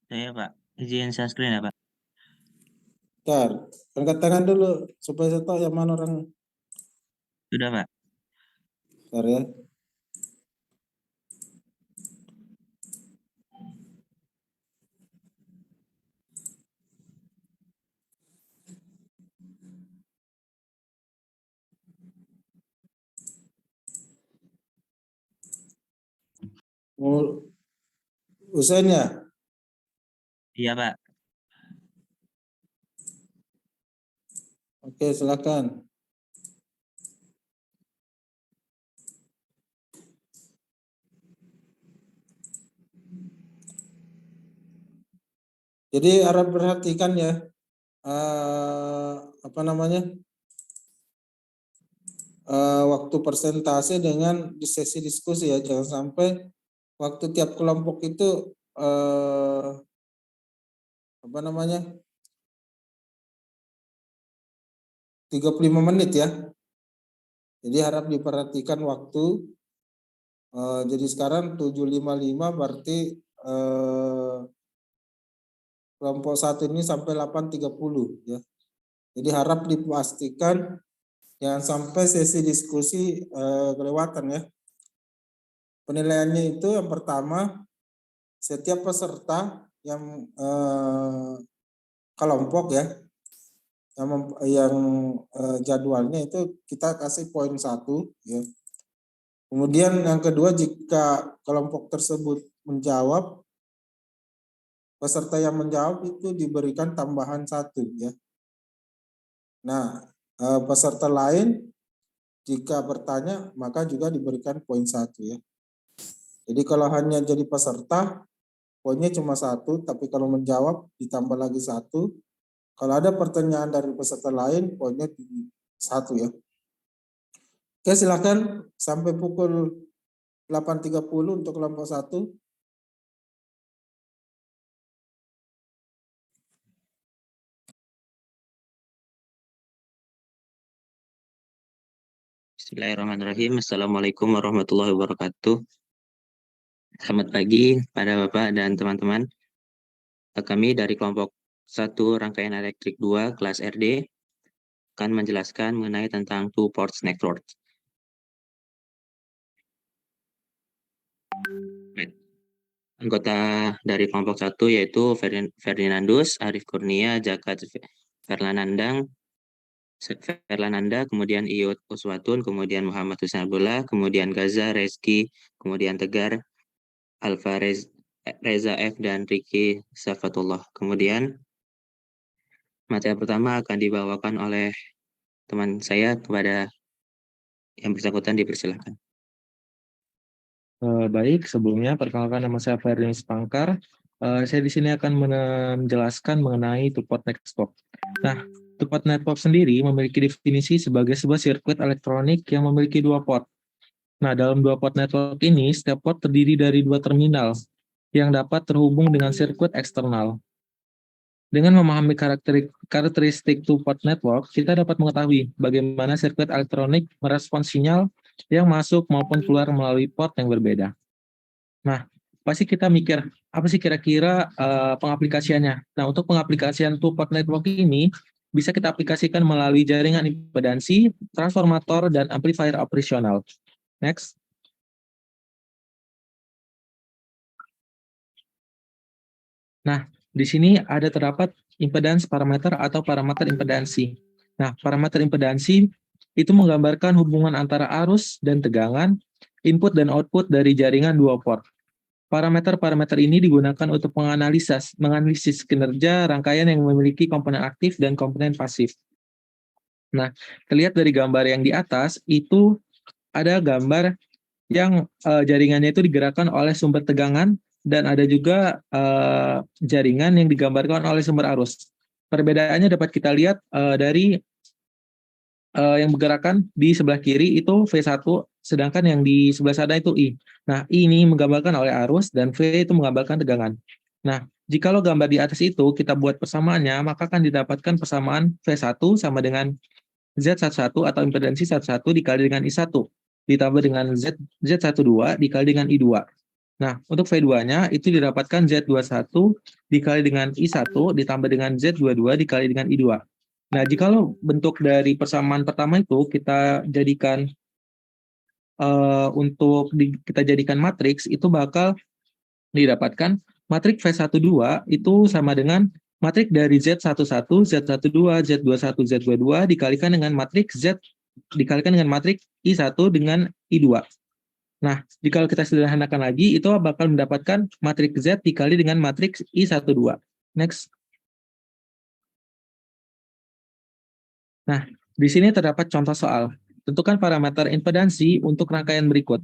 Saya Pak, izin share screen ya Pak. Bentar, angkat tangan dulu supaya saya tahu yang mana orang. Sudah Pak. Bentar ya. Mau usahain ya? Iya Pak. Oke, silakan. Jadi harap perhatikan ya, apa namanya, waktu persentase dengan di sesi diskusi ya. Jangan sampai waktu tiap kelompok itu apa namanya 35 menit ya. Jadi harap diperhatikan waktu. Jadi sekarang 7.55 berarti kelompok 1 ini sampai 8.30 ya. Jadi harap dipastikan jangan sampai sesi diskusi kelewatan ya. Penilaiannya itu yang pertama, setiap peserta yang kelompok ya, yang jadwalnya itu kita kasih poin 1 ya. Kemudian yang kedua, jika kelompok tersebut menjawab, peserta yang menjawab itu diberikan tambahan 1 ya. Nah, peserta lain jika bertanya maka juga diberikan poin 1 ya. Jadi kalau hanya jadi peserta poinnya cuma 1, tapi kalau menjawab ditambah lagi 1. Kalau ada pertanyaan dari peserta lain poinnya 1 ya. Oke, silakan sampai pukul 8.30 untuk kelompok 1. Bismillahirrahmanirrahim. Assalamualaikum warahmatullahi wabarakatuh. Selamat pagi pada Bapak dan teman-teman. Kami dari kelompok 1 rangkaian elektrik 2 kelas RD akan menjelaskan mengenai tentang two ports network. Anggota dari kelompok 1 yaitu Ferdinandus, Arif Kurnia, Jakat Ferlananda, kemudian Iyut Uswatun, kemudian Muhammad Hussein Abdullah, kemudian Gaza, Reski, kemudian Tegar, Reza F, dan Riki Safatullah. Kemudian materi pertama akan dibawakan oleh teman saya, kepada yang bersangkutan dipersilakan. Baik, sebelumnya perkenalkan nama saya Ferdinand Spangkar. Saya di sini akan menjelaskan mengenai two-port network. Nah, two-port network sendiri memiliki definisi sebagai sebuah sirkuit elektronik yang memiliki 2 port. Nah, dalam 2 port network ini, setiap port terdiri dari 2 terminal yang dapat terhubung dengan sirkuit eksternal. Dengan memahami karakteristik two-port network, kita dapat mengetahui bagaimana sirkuit elektronik merespons sinyal yang masuk maupun keluar melalui port yang berbeda. Nah, pasti kita mikir, apa sih kira-kira pengaplikasiannya? Nah, untuk pengaplikasian two-port network ini, bisa kita aplikasikan melalui jaringan impedansi, transformator, dan amplifier operasional. Next. Nah, di sini ada terdapat impedans parameter atau parameter impedansi. Nah, parameter impedansi itu menggambarkan hubungan antara arus dan tegangan, input dan output dari jaringan 2 port. Parameter-parameter ini digunakan untuk menganalisis kinerja rangkaian yang memiliki komponen aktif dan komponen pasif. Nah, terlihat dari gambar yang di atas, itu ada gambar yang jaringannya itu digerakkan oleh sumber tegangan, dan ada juga jaringan yang digambarkan oleh sumber arus. Perbedaannya dapat kita lihat dari yang bergerakan di sebelah kiri itu V1, sedangkan yang di sebelah sana itu I. Nah, I ini menggambarkan oleh arus, dan V itu menggambarkan tegangan. Nah, jikalau gambar di atas itu kita buat persamaannya, maka akan didapatkan persamaan V1 sama dengan Z11 atau impedansi 11 dikali dengan I1, ditambah dengan Z12 dikali dengan I2. Nah, untuk V2-nya itu didapatkan Z21 dikali dengan I1 ditambah dengan Z22 dikali dengan I2. Nah, jikalau bentuk dari persamaan pertama itu kita jadikan kita jadikan matriks, itu bakal didapatkan matriks V12 itu sama dengan matriks dari Z11, Z12, Z21, Z22 dikalikan dengan matriks Z dikalikan dengan matriks I1 dengan I2. Nah, jika kita sederhanakan lagi, itu bakal mendapatkan matriks Z dikali dengan matriks I12. Next. Nah, di sini terdapat contoh soal. Tentukan parameter impedansi untuk rangkaian berikut.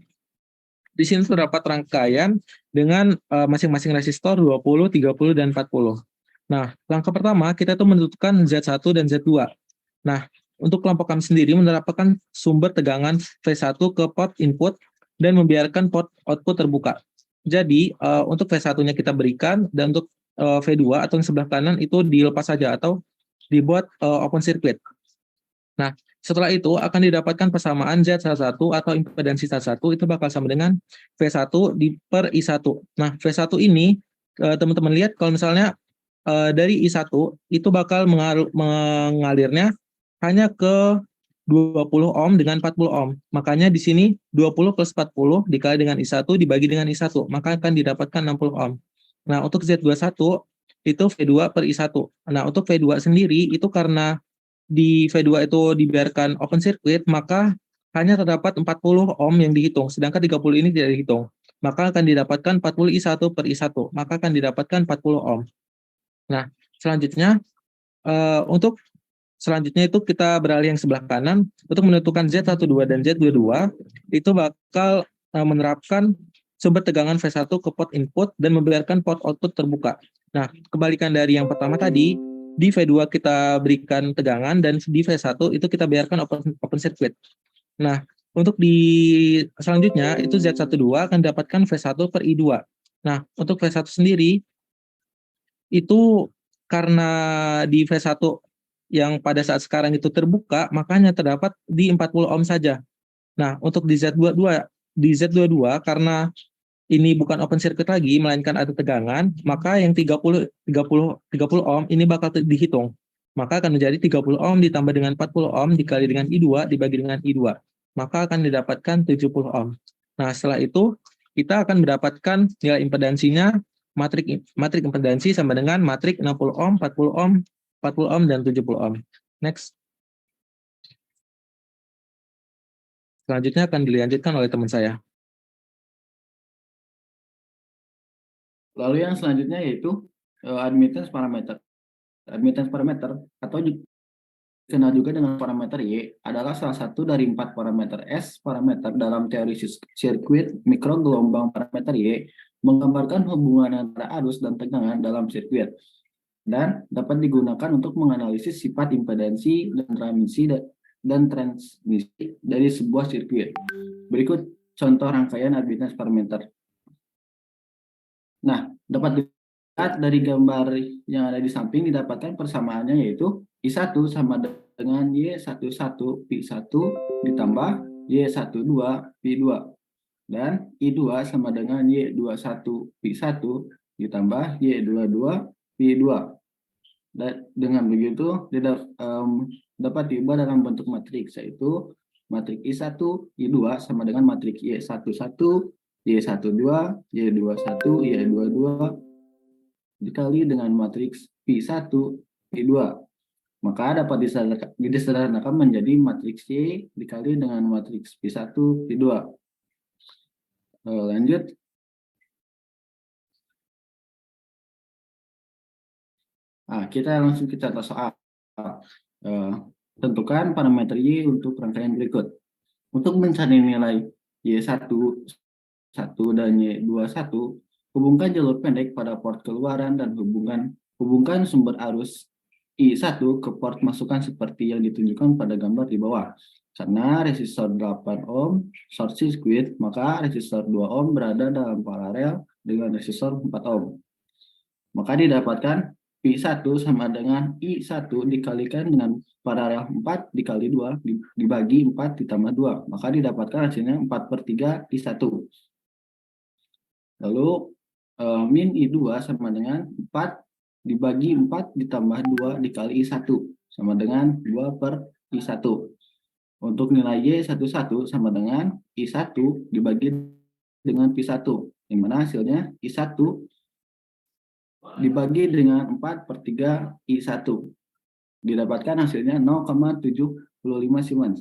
Di sini terdapat rangkaian dengan masing-masing resistor 20, 30, dan 40. Nah, langkah pertama kita tuh menentukan Z1 dan Z2. Nah, untuk kelompok kami sendiri menerapkan sumber tegangan V1 ke port input dan membiarkan port output terbuka. Jadi, untuk V1-nya kita berikan, dan untuk V2 atau yang sebelah kanan itu dilepas saja atau dibuat open circuit. Nah, setelah itu akan didapatkan persamaan Z11 atau impedansi Z1 itu bakal sama dengan V1 per I1. Nah, V1 ini teman-teman lihat kalau misalnya dari I1 itu bakal mengalirnya hanya ke 20 ohm dengan 40 ohm. Makanya di sini 20 plus 40 dikali dengan I1 dibagi dengan I1, maka akan didapatkan 60 ohm. Nah, untuk Z21 itu V2 per I1. Nah, untuk V2 sendiri itu karena di V2 itu dibiarkan open circuit, maka hanya terdapat 40 ohm yang dihitung, sedangkan 30 ini tidak dihitung. Maka akan didapatkan 40 I1 per I1, maka akan didapatkan 40 ohm. Nah, selanjutnya untuk selanjutnya itu kita beralih yang sebelah kanan untuk menentukan Z12 dan Z22 itu bakal menerapkan sumber tegangan V1 ke port input dan membiarkan port output terbuka. Nah, kebalikan dari yang pertama tadi, di V2 kita berikan tegangan dan di V1 itu kita biarkan open circuit. Nah, untuk di selanjutnya itu Z12 akan dapatkan V1 per I2. Nah, untuk V1 sendiri itu karena di V1 yang pada saat sekarang itu terbuka, makanya terdapat di 40 ohm saja. Nah, untuk di Z22 karena ini bukan open circuit lagi, melainkan ada tegangan, maka yang 30 ohm ini bakal dihitung. Maka akan menjadi 30 ohm ditambah dengan 40 ohm dikali dengan I2 dibagi dengan I2. Maka akan didapatkan 70 ohm. Nah, setelah itu kita akan mendapatkan nilai impedansinya matrik impedansi sama dengan matrik 60 ohm, 40 ohm, 40 ohm, dan 70 ohm. Next. Selanjutnya akan dilanjutkan oleh teman saya. Lalu yang selanjutnya yaitu admittance parameter. Admittance parameter atau dikenal juga dengan parameter Y adalah salah satu dari 4 parameter S parameter dalam teori sirkuit mikrogelombang. Parameter Y menggambarkan hubungan antara arus dan tegangan dalam sirkuit dan dapat digunakan untuk menganalisis sifat impedansi dan transmisi dari sebuah sirkuit. Berikut contoh rangkaian admittance parameter. Nah, dapat dilihat dari gambar yang ada di samping didapatkan persamaannya yaitu I1 sama dengan Y11 Pi1 ditambah Y12 Pi2 dan I2 sama dengan Y21 Pi1 ditambah Y22 Pi2. Dan dengan begitu dapat diubah dalam bentuk matriks, yaitu matriks I1 I2 sama dengan matriks Y11 Y12 Y21 Y22 dikali dengan matriks Pi1 Pi2, maka dapat disederhanakan menjadi matriks Y dikali dengan matriks Pi1 Pi2. Lanjut. Nah, kita langsung ke contoh soal. Tentukan parameter Y untuk rangkaian berikut. Untuk mencari nilai Y1 dan Y21, hubungkan jalur pendek pada port keluaran dan hubungkan sumber arus I1 ke port masukan seperti yang ditunjukkan pada gambar di bawah. Karena resistor 8 ohm short circuit, maka resistor 2 ohm berada dalam paralel dengan resistor 4 ohm. Maka didapatkan Pi1 sama dengan I1 dikalikan dengan paralel 4 dikali 2 dibagi 4 ditambah 2. Maka didapatkan hasilnya 4/3 I1. Lalu min I2 sama dengan 4 dibagi 4 ditambah 2 dikali I1 sama dengan 2 per I1. Untuk nilai Y11 sama dengan I1 dibagi dengan P1, yang mana hasilnya I1 dibagi dengan 4 per 3 I1. Didapatkan hasilnya 0,75 Siemens.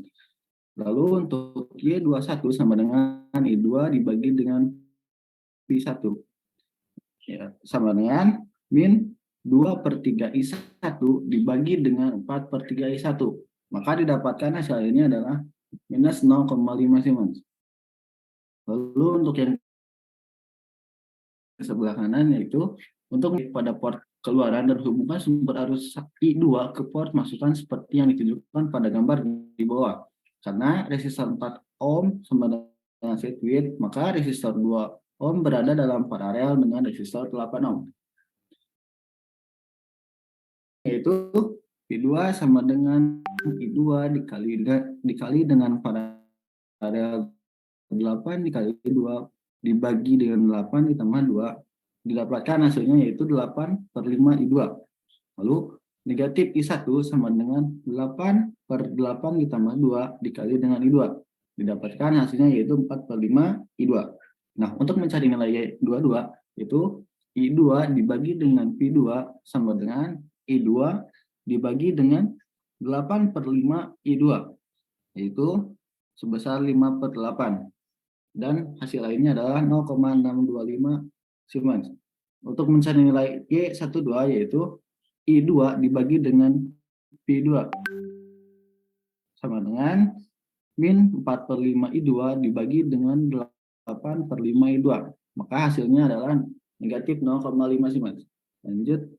Lalu untuk Y21 sama dengan I2 dibagi dengan P1. Ya, sama dengan min 2 per 3 I1 dibagi dengan 4 per 3 I1. Maka didapatkan hasilnya adalah minus 0,5 Siemens. Lalu untuk yang sebelah kanan yaitu untuk pada port keluaran dan hubungan sumber arus I2 ke port masukan seperti yang ditunjukkan pada gambar di bawah. Karena resistor 4 ohm sama dengan circuit, maka resistor 2 ohm berada dalam paralel dengan resistor 8 ohm. Yaitu I2 sama dengan I2 dikali dengan paralel 8 dikali 2 dibagi dengan 8 ditambah 2, didapatkan hasilnya yaitu 8 per 5 I2. Lalu negatif I1 sama dengan 8 per 8 ditambah 2 dikali dengan I2. Didapatkan hasilnya yaitu 4 per 5 I2. Nah, untuk mencari nilai Y22 itu I2 dibagi dengan P2 sama dengan I2 dibagi dengan 8 per 5 I2, yaitu sebesar 5 per 8. Dan hasil lainnya adalah 0,625 Siemens. Untuk mencari nilai Y12 yaitu I2 dibagi dengan P2 sama dengan min 4 per 5 I2 dibagi dengan 8 per 5 I2. Maka hasilnya adalah negatif 0,5 Siemens. Lanjut.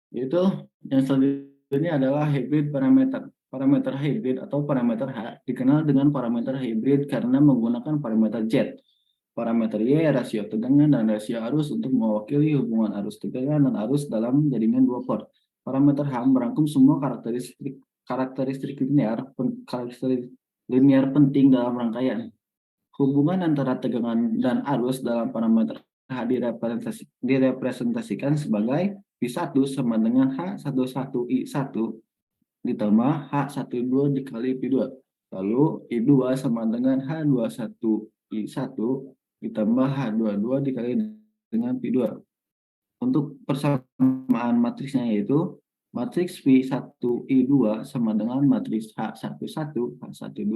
Yaitu yang selanjutnya adalah hybrid parameter. Parameter hybrid atau parameter H dikenal dengan parameter hybrid karena menggunakan parameter Z, parameter Y, rasio tegangan, dan rasio arus untuk mewakili hubungan arus tegangan dan arus dalam jaringan dua port. Parameter H merangkum semua karakteristik linear penting dalam rangkaian. Hubungan antara tegangan dan arus dalam parameter H direpresentasikan sebagai P1 sama dengan H11I1 ditambah H12 dikali P2. Lalu I2 sama dengan H21I1 ditambah H22 dikali dengan P2. Untuk persamaan matriksnya yaitu matriks P1I2 sama dengan matriks H11, H12,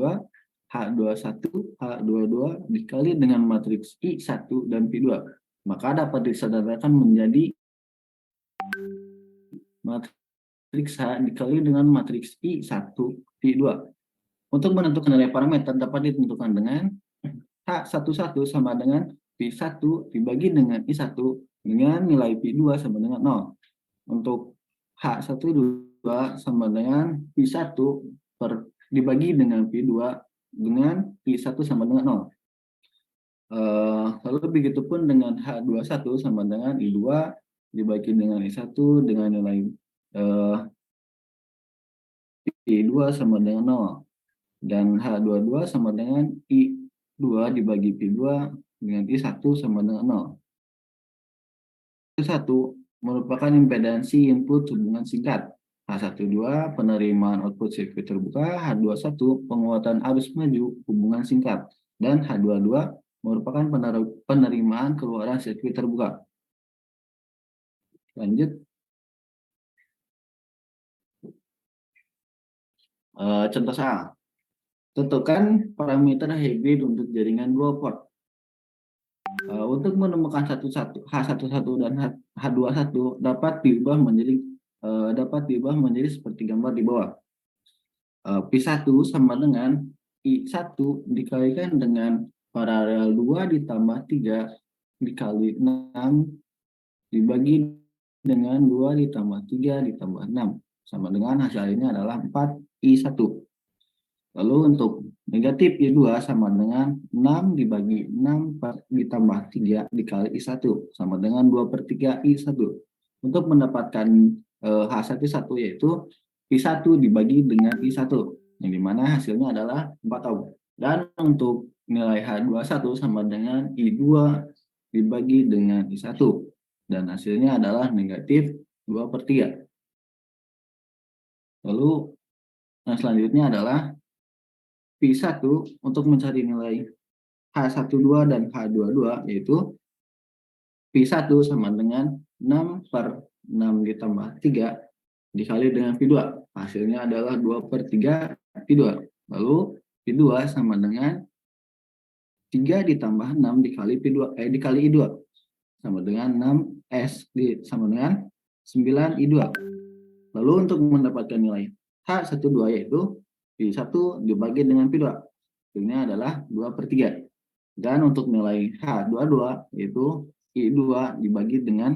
H21, H22 dikali dengan matriks I1 dan P2. Maka dapat disederhanakan menjadi matriks H dikali dengan matriks I1, P2. Untuk menentukan nilai parameter dapat ditentukan dengan H11 sama dengan P1 dibagi dengan I1 dengan nilai P2 sama dengan 0. Untuk H12 sama dengan P1 dibagi dengan P2 dengan P1 sama dengan 0. Lalu begitupun dengan H21 sama dengan I2 dibagi dengan I1 dengan nilai I2 sama dengan 0. Dan H22 sama dengan I2 dibagi P2 dengan I1 sama dengan 0. I1 merupakan impedansi input hubungan singkat. H12 penerimaan output sirkuit terbuka, H21 penguatan arus maju hubungan singkat, dan H22 merupakan penerimaan keluaran sirkuit terbuka. Lanjut. Contoh soal. Tentukan parameter hybrid untuk jaringan dua port. Untuk menemukan H11 dan H21 dapat diubah menjadi seperti gambar di bawah. P1 sama dengan I1 dikalikan dengan paralel 2 ditambah 3 dikali 6 dibagi dengan 2 ditambah 3 ditambah 6 sama dengan hasilnya adalah 4I1. Lalu untuk negatif I2 sama dengan 6 dibagi 6 ditambah 3 dikali I1 sama dengan 2 per 3 I1. Untuk mendapatkan H11 yaitu P1 dibagi dengan I1, yang dimana hasilnya adalah 4 ohm. Dan untuk nilai H21 sama dengan I2 dibagi dengan I1, dan hasilnya adalah negatif 2/3. Lalu selanjutnya adalah P1 untuk mencari nilai H12 dan H22, yaitu P1 sama dengan 6/6 ditambah 3 dikali dengan P2. Hasilnya adalah 2/3 P2. Lalu P2 sama dengan 3 ditambah 6 dikali dikali I2 sama dengan 6S sama dengan 9 I2. Lalu untuk mendapatkan nilai H12 yaitu P1 dibagi dengan P2. Hasilnya adalah 2/3. Dan untuk nilai H22 yaitu I2 dibagi dengan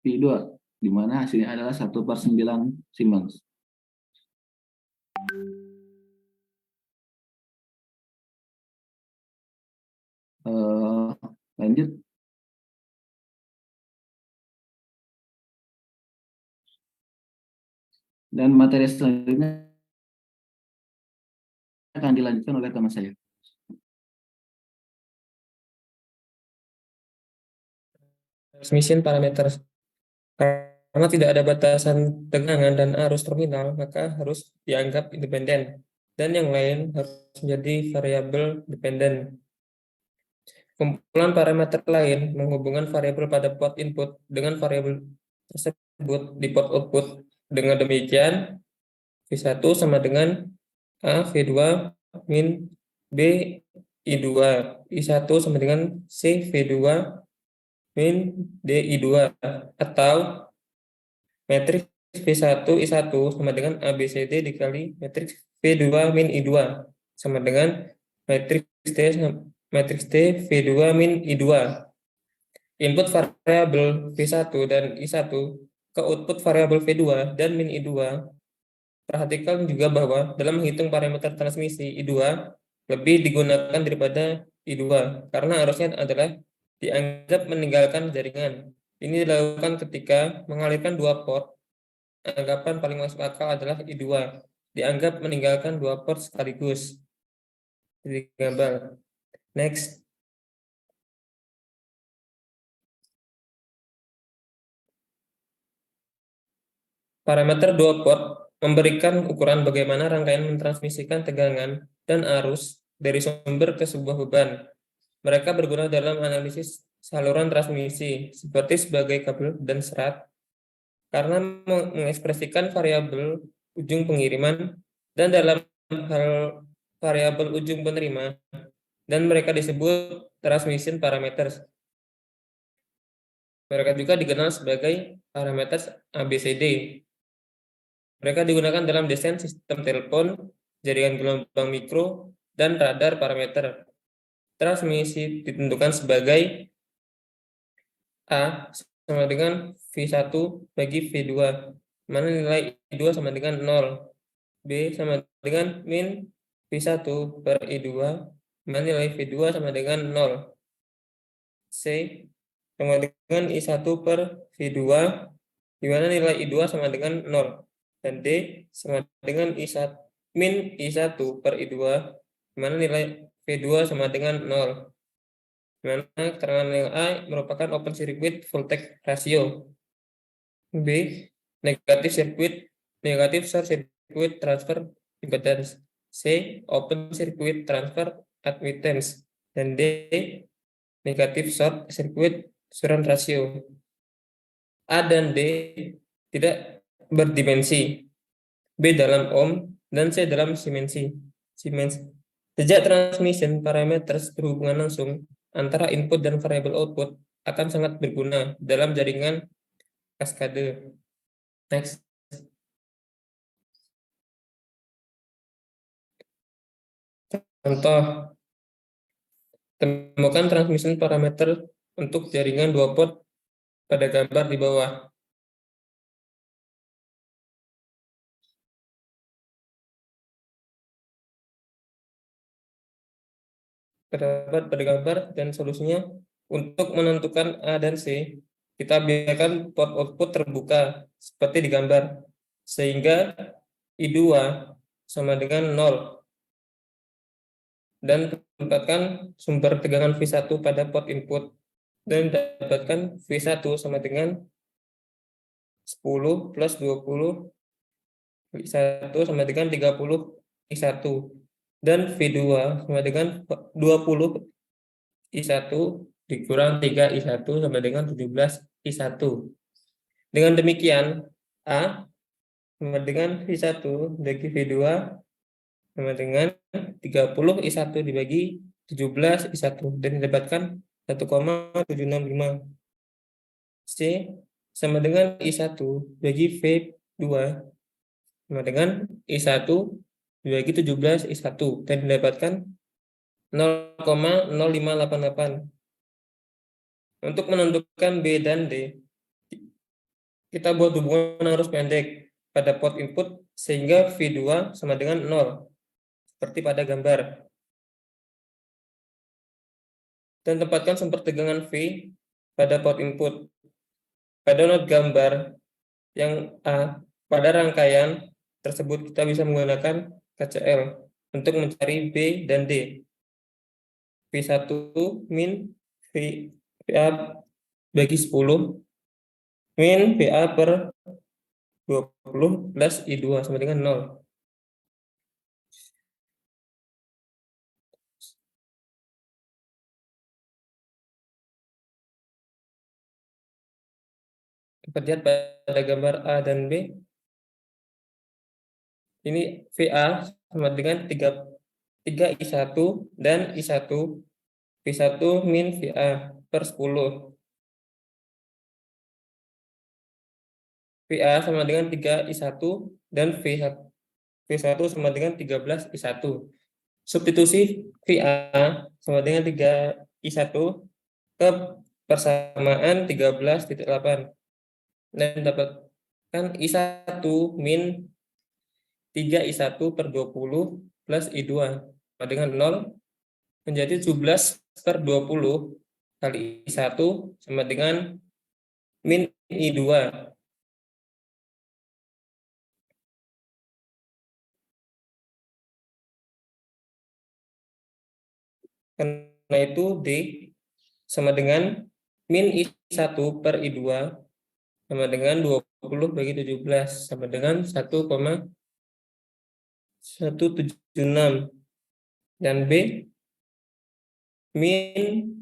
P2, di mana hasilnya adalah 1/9 Siemens. Lanjut. Dan materi selanjutnya akan dilanjutkan oleh teman saya. Transmission parameter. Karena tidak ada batasan tegangan dan arus terminal, maka harus dianggap independen. Dan yang lain harus menjadi variabel dependen. Kumpulan parameter lain menghubungkan variabel pada port input dengan variabel tersebut di port output. Dengan demikian, V1 sama dengan A V2 min B I2. I1 sama dengan C V2 min D I2. Atau matriks V1 I1 sama dengan ABCD dikali matriks V2 min I2 sama dengan matriks T V2 min I2. Input variabel V1 dan I1 ke output variabel V2 dan min I2. Perhatikan juga bahwa dalam menghitung parameter transmisi I2 lebih digunakan daripada I2 karena arusnya adalah dianggap meninggalkan jaringan. Ini dilakukan ketika mengalirkan dua port. Anggapan paling masuk akal adalah I2 dianggap meninggalkan dua port sekaligus. Jadi gambar. Next. Parameter dua port memberikan ukuran bagaimana rangkaian mentransmisikan tegangan dan arus dari sumber ke sebuah beban. Mereka berguna dalam analisis saluran transmisi seperti sebagai kabel dan serat karena mengekspresikan variabel ujung pengiriman dan dalam hal variabel ujung penerima, dan mereka disebut transmission parameters. Mereka juga dikenal sebagai parameters ABCD. Mereka digunakan dalam desain sistem telepon, jaringan gelombang mikro, dan radar parameter. Transmisi ditentukan sebagai A sama dengan V1 bagi V2, mana nilai I2 sama dengan 0. B sama dengan min V1 per I2, mana nilai V2 sama dengan 0. C sama dengan I1 per V2, di mana nilai I2 sama dengan 0. Dan D sama dengan I1 min I1 per I2, di mana nilai V2 sama dengan 0. Di mana keterangan yang A merupakan open circuit voltage ratio. B negatif short circuit transfer impedance. C open circuit transfer admittance. Dan D negatif short circuit surround ratio. A dan D tidak berdimensi, B dalam ohm dan C dalam Siemens. Sejak transmission parameters berhubungan langsung antara input dan variabel output akan sangat berguna dalam jaringan kaskade. Next. Contoh, temukan transmission parameter untuk jaringan 2 port pada gambar di bawah. Terdapat pada gambar dan solusinya. Untuk menentukan A dan C, kita biarkan port output terbuka seperti di gambar, sehingga I2 sama dengan 0. Dan tempatkan sumber tegangan V1 pada port input. Dan dapatkan V1 sama dengan 10 plus 20 I1 sama dengan 30 I1. Dan V2 sama dengan 20 I1 dikurang 3 I1 sama dengan 17 I1. Dengan demikian, A sama dengan V1 bagi V2 sama dengan 30 I1 dibagi 17 I1 dan didapatkan 1,765. C sama dengan I1 bagi V2 sama dengan I1 dibagi 17 I1 dan didapatkan 0,0588. Untuk menentukan B dan D, kita buat hubungan arus pendek pada port input sehingga V2 sama dengan 0, seperti pada gambar. Dan tempatkan sumber tegangan V pada port input. Pada not gambar yang A, pada rangkaian tersebut kita bisa menggunakan KCL untuk mencari B dan D. V1 min VA bagi 10 min VA per 20 plus I2 sama dengan 0. Kita lihat pada gambar A dan B. Ini VA sama dengan 3 I1 dan I1. V1 min VA per 10. VA sama dengan 3 I1 dan V1 sama dengan 13 I1. Substitusi VA sama dengan 3 I1 ke persamaan 13,8. Dan dapatkan I1 min 3 I1 per 20 plus I2 sama dengan 0 menjadi 17 per 20 kali I1 sama dengan min I2. Karena itu D sama dengan min I1 per I2 sama dengan 20 bagi 17 sama dengan 1,176. Dan B min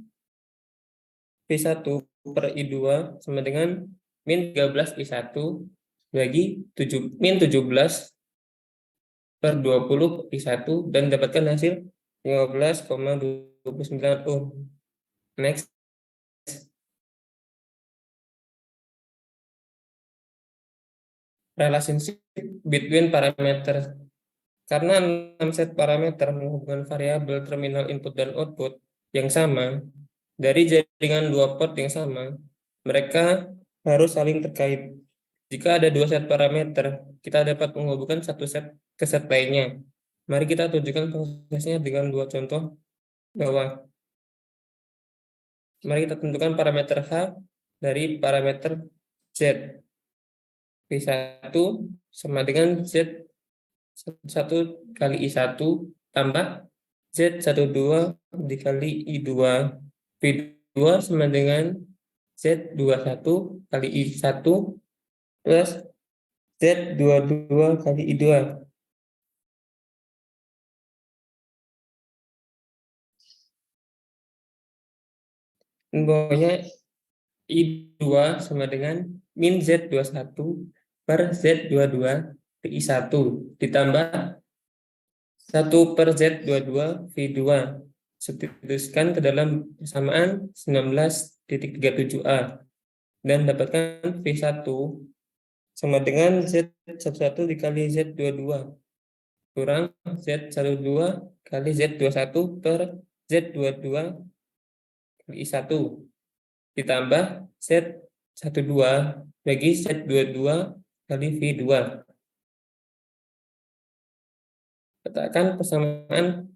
V1 per I2 sama dengan min 13 I1 bagi min 17 per 20 I1 dan dapatkan hasil 15,29 ohm. Next. Relationship between parameter. Karena 6 set parameter menghubungkan variabel terminal input dan output yang sama dari jaringan 2 port yang sama, mereka harus saling terkait. Jika ada 2 set parameter, kita dapat menghubungkan satu set ke set lainnya. Mari kita tunjukkan prosesnya dengan 2 contoh bawah. Mari kita tentukan parameter H dari parameter Z. V1 sama dengan Z1 kali I1 tambah Z12 dikali I2. V2 sama dengan Z21 kali I1 plus Z22 kali I2. Bawahnya I2 sama dengan min Z21 per Z22 ke I1 ditambah 1 per Z22 V2. Substitusikan ke dalam persamaan 19,37A dan dapatkan V1 sama dengan Z11 dikali Z22 kurang Z12 kali Z21 per Z22 kali I1 ditambah Z12 bagi Z22 kali V2. Letakkan persamaan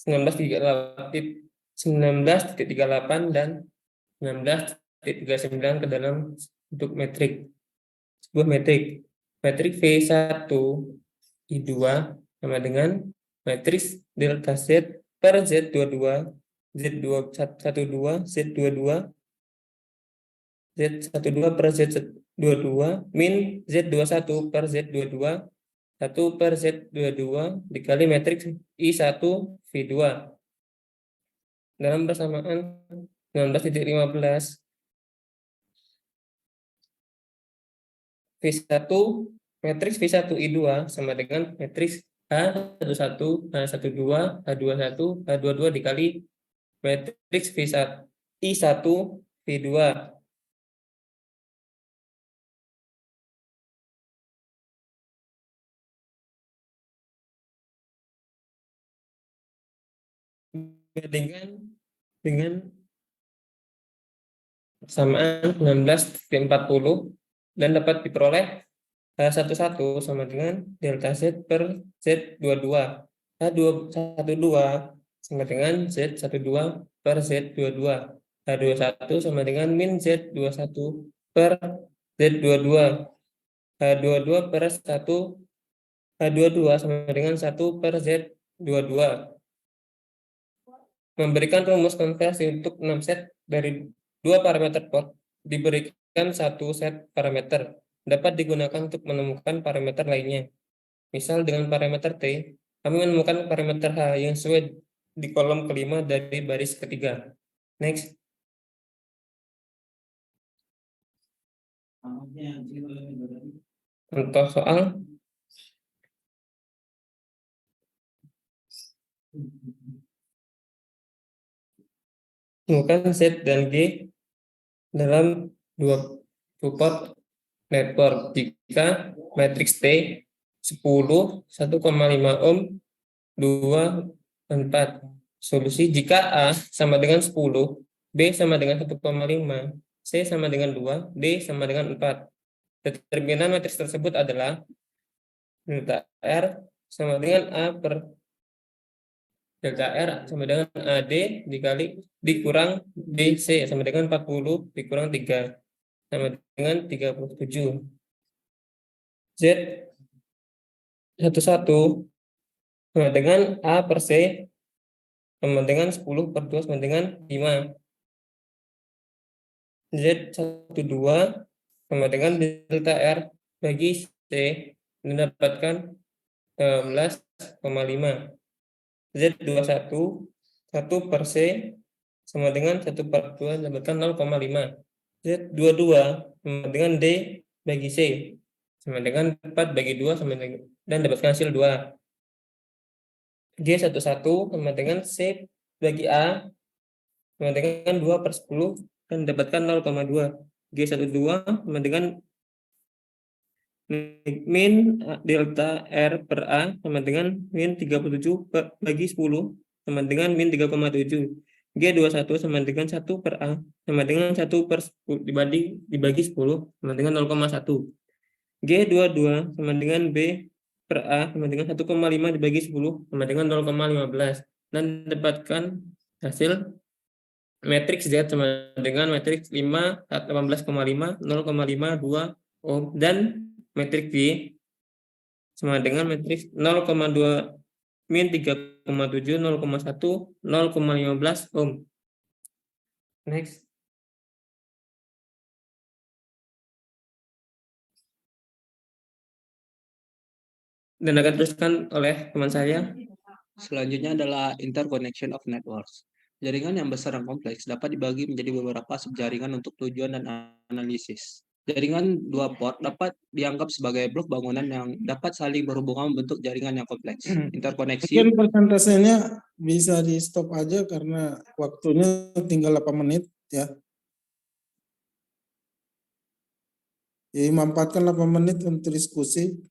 19,38 dan 19,39 ke dalam bentuk metrik. Sebuah metrik V1 I2 sama dengan matriks delta Z per Z22, Z12, Z22, Z12 per Z22 min Z21 per Z22, 1 per Z22 dikali matriks I1 V2 dalam persamaan 19.15. V1 matriks V1 I2 sama dengan matriks H11, H12, H21, H22 dikali matriks V1 I1 V2. dengan persamaan 19/40 dan dapat diperoleh H11 sama dengan delta Z per Z22, H12 sama dengan Z12 per Z22, H21 sama dengan min Z21 per Z22, H22 per 1, H22 sama dengan 1 per Z22. Memberikan rumus konversi untuk 6 set dari 2 parameter port diberikan 1 set parameter dapat digunakan untuk menemukan parameter lainnya. Misal dengan parameter T, kami menemukan parameter H yang sesuai di kolom kelima dari baris ketiga. Next. Contoh soal. Temukan Z dan G dalam dua port network jika matriks T 10, 1,5 ohm, 2, 4. Solusi jika A sama dengan 10, B sama dengan 1,5, C sama dengan 2, D sama dengan 4. Determinan matriks tersebut adalah delta R sama dengan A per delta R sama dengan AD dikali dikurang DC sama dengan 40 dikurang 3 sama dengan 37. Z 11 sama dengan A per C sama dengan 10 per 2 sama dengan 5. Z12 sama dengan delta R bagi C mendapatkan 11,5. Z21 1 per C sama dengan 1 per 2 mendapatkan 0,5. Z22 sama dengan D bagi C sama dengan 4 bagi 2 sama dengan, dan dapatkan hasil 2. G11 sama dengan C bagi A sama dengan 2 per 10 dan dapatkan 0,2. G12 sama dengan min delta R per A sama dengan min 37 bagi 10 sama dengan min 3,7. G21 sama dengan 1 per A sama dengan 1 per 10 dibagi 10 sama dengan 0,1. G22 sama dengan B per A sama dengan 1,5 dibagi 10 sama dengan 0,15 dan dapatkan hasil matriks Z sama dengan matriks 5, 18,5, 0,5, 2 ohm dan matriks Y sama dengan matriks 0,2 min 3,7, 0,1, 0,15 ohm. Next. Dan akan teruskan oleh teman saya. Selanjutnya adalah interconnection of networks. Jaringan yang besar dan kompleks dapat dibagi menjadi beberapa subjaringan untuk tujuan dan analisis. Jaringan dua port dapat dianggap sebagai blok bangunan yang dapat saling berhubungan membentuk jaringan yang kompleks. Interkoneksi. Mungkin persentasenya bisa di stop aja karena waktunya tinggal 8 menit ya. Jadi memanfaatkan 8 menit untuk diskusi.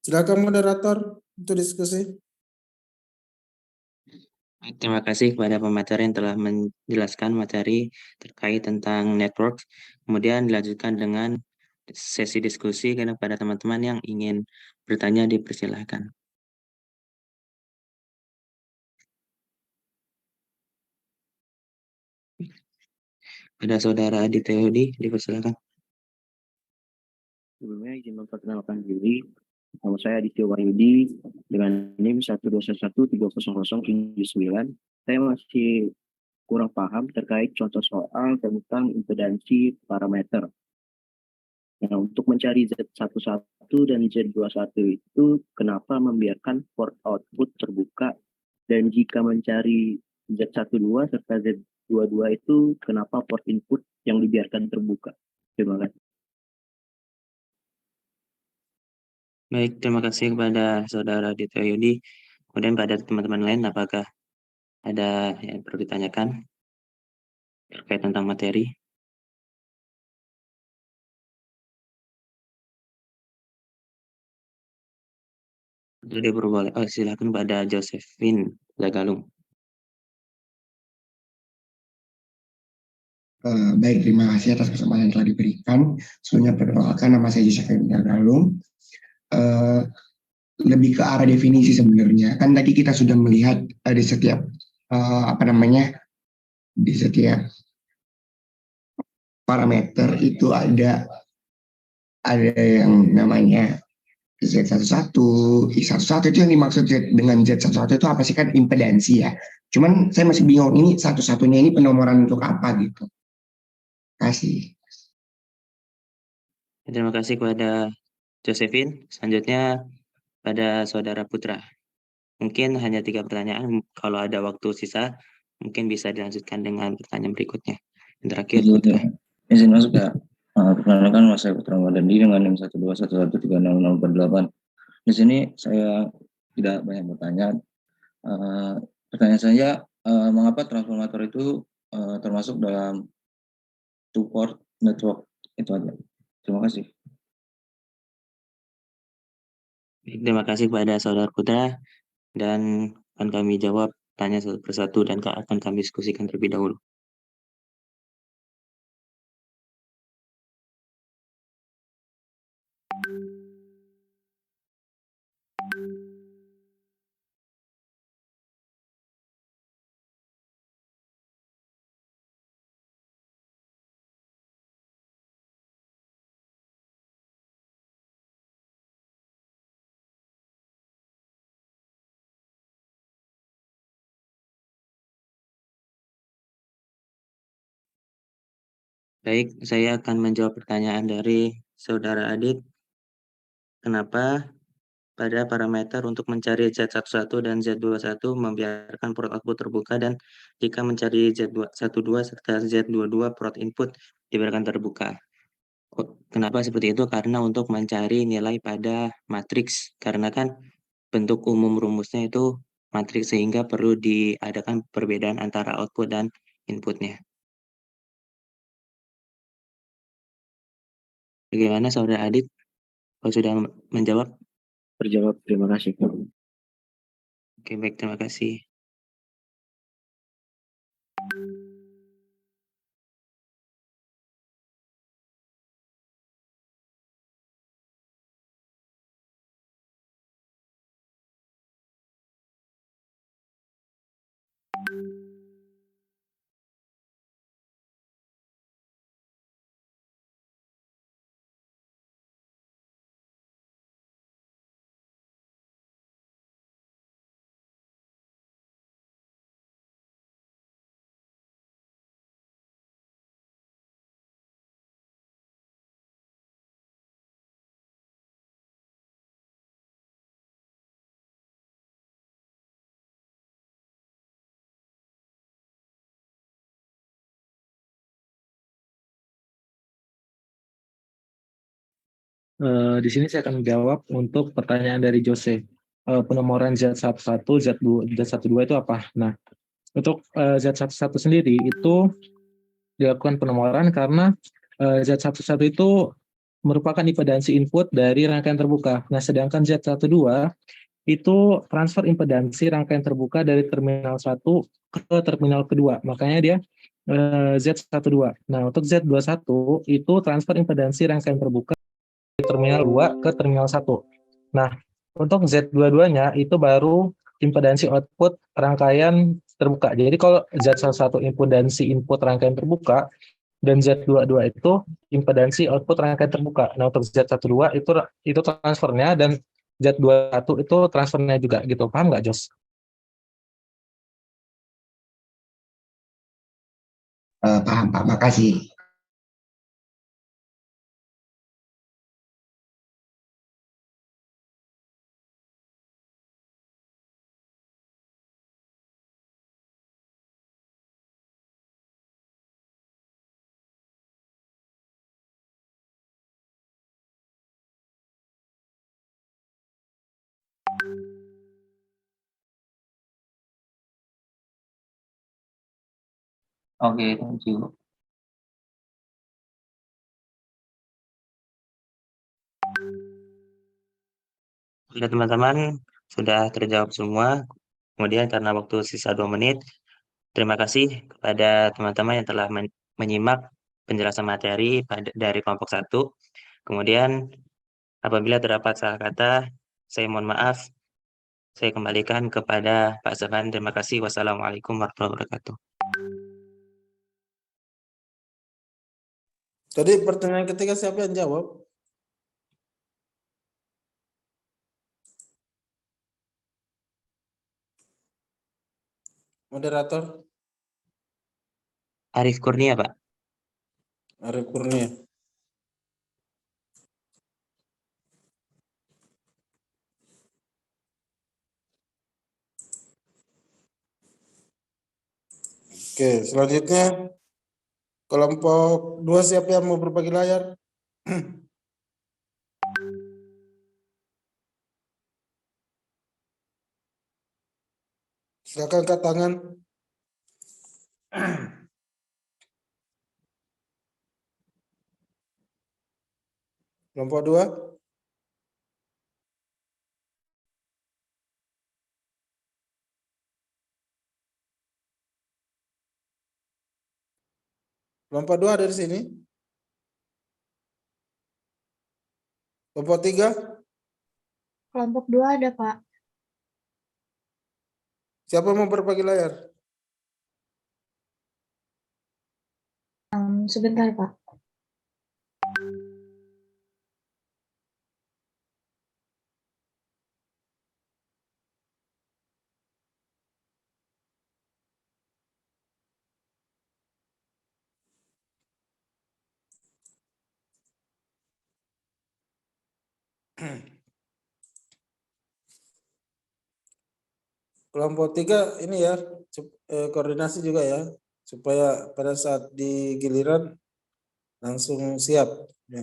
Silakan moderator untuk diskusi. Terima kasih kepada pemateri yang telah menjelaskan materi terkait tentang network. Kemudian dilanjutkan dengan sesi diskusi kepada teman-teman yang ingin bertanya dipersilahkan. Ada Saudara Aditya Yudi, dipersilakan. Sebelumnya izin memperkenalkan diri. Nama saya Aditya Wahyudi dengan NIM 121300309. Saya masih kurang paham terkait contoh soal tentang impedansi parameter. Nah, untuk mencari Z11 dan Z21 itu kenapa membiarkan port output terbuka, dan jika mencari Z12 serta Z22 itu kenapa port input yang dibiarkan terbuka? Terima kasih. Baik, terima kasih kepada Saudara Aditya Yudi. Kemudian pada teman-teman lain, apakah ada yang perlu ditanyakan terkait tentang materi? Jadi berboleh. Oh, silakan pada Josephine Lagalung. Baik, terima kasih atas kesempatan yang telah diberikan. Sebelumnya perkenalkan, nama saya Josephine Lagalung. Lebih ke arah definisi sebenarnya. Kan tadi kita sudah melihat di setiap di setiap parameter itu ada yang namanya Z11, I11 itu yang dimaksud dengan Z11 itu apa sih, kan impedansi ya. Cuman saya masih bingung ini satu-satunya ini penomoran untuk apa gitu. Kasih. Terima kasih kepada Josephine. Selanjutnya pada Saudara Putra. Mungkin hanya 3 pertanyaan. Kalau ada waktu sisa, mungkin bisa dilanjutkan dengan pertanyaan berikutnya. Yang terakhir, Putra. Izin masuk ya. Perkenalkan, Mas saya Putra Madandi dengan NIM 121130048. Di sini saya tidak banyak bertanya. Pertanyaan saya, mengapa transformator itu termasuk dalam two-port network? Itu aja. Terima kasih. Terima kasih kepada Saudara Putra, dan akan kami jawab tanya satu persatu dan akan kami diskusikan terlebih dahulu. Baik, saya akan menjawab pertanyaan dari Saudara Adit. Kenapa pada parameter untuk mencari Z11 dan Z21 membiarkan port output terbuka, dan jika mencari Z12 serta Z22 port input dibiarkan terbuka? Kenapa seperti itu? Karena untuk mencari nilai pada matriks, karena kan bentuk umum rumusnya itu matriks, sehingga perlu diadakan perbedaan antara output dan inputnya. Bagaimana Saudara Adit? Kalau sudah menjawab? Terjawab, terima kasih. Oke, baik, terima kasih. Di sini saya akan menjawab untuk pertanyaan dari Jose. Penomoran Z11, Z12 itu apa? Nah, untuk Z11 sendiri itu dilakukan penomoran karena Z11 itu merupakan impedansi input dari rangkaian terbuka. Nah, sedangkan Z12 itu transfer impedansi rangkaian terbuka dari terminal 1 ke terminal kedua. Makanya dia Z12. Nah, untuk Z21 itu transfer impedansi rangkaian terbuka dari terminal 2 ke terminal 1. Nah, untuk Z22-nya itu baru impedansi output rangkaian terbuka. Jadi kalau Z11 impedansi input rangkaian terbuka, dan Z22 itu impedansi output rangkaian terbuka. Nah, untuk Z12 itu transfernya, dan Z21 itu transfernya juga gitu. Paham nggak, Jos? Paham Pak, makasih. Oke, thank you. Sudah teman-teman, sudah terjawab semua. Kemudian karena waktu sisa 2 menit, terima kasih kepada teman-teman yang telah menyimak penjelasan materi dari kelompok 1. Kemudian apabila terdapat salah kata, saya mohon maaf. Saya kembalikan kepada Pak Zafan. Terima kasih. Wassalamualaikum warahmatullahi wabarakatuh. Jadi pertanyaan ketiga siapa yang jawab? Moderator? Arif Kurnia, Pak. Arif Kurnia. Oke, selanjutnya kelompok 2 siapa yang mau berbagi layar? Silakan angkat tangan. Kelompok 2. Kelompok 2 ada di sini. Kelompok 3. Kelompok 2 ada, Pak. Siapa mau berbagi layar? Sebentar, Pak. Kelompok 3 ini ya, koordinasi juga ya, supaya pada saat di giliran langsung siap. Ya.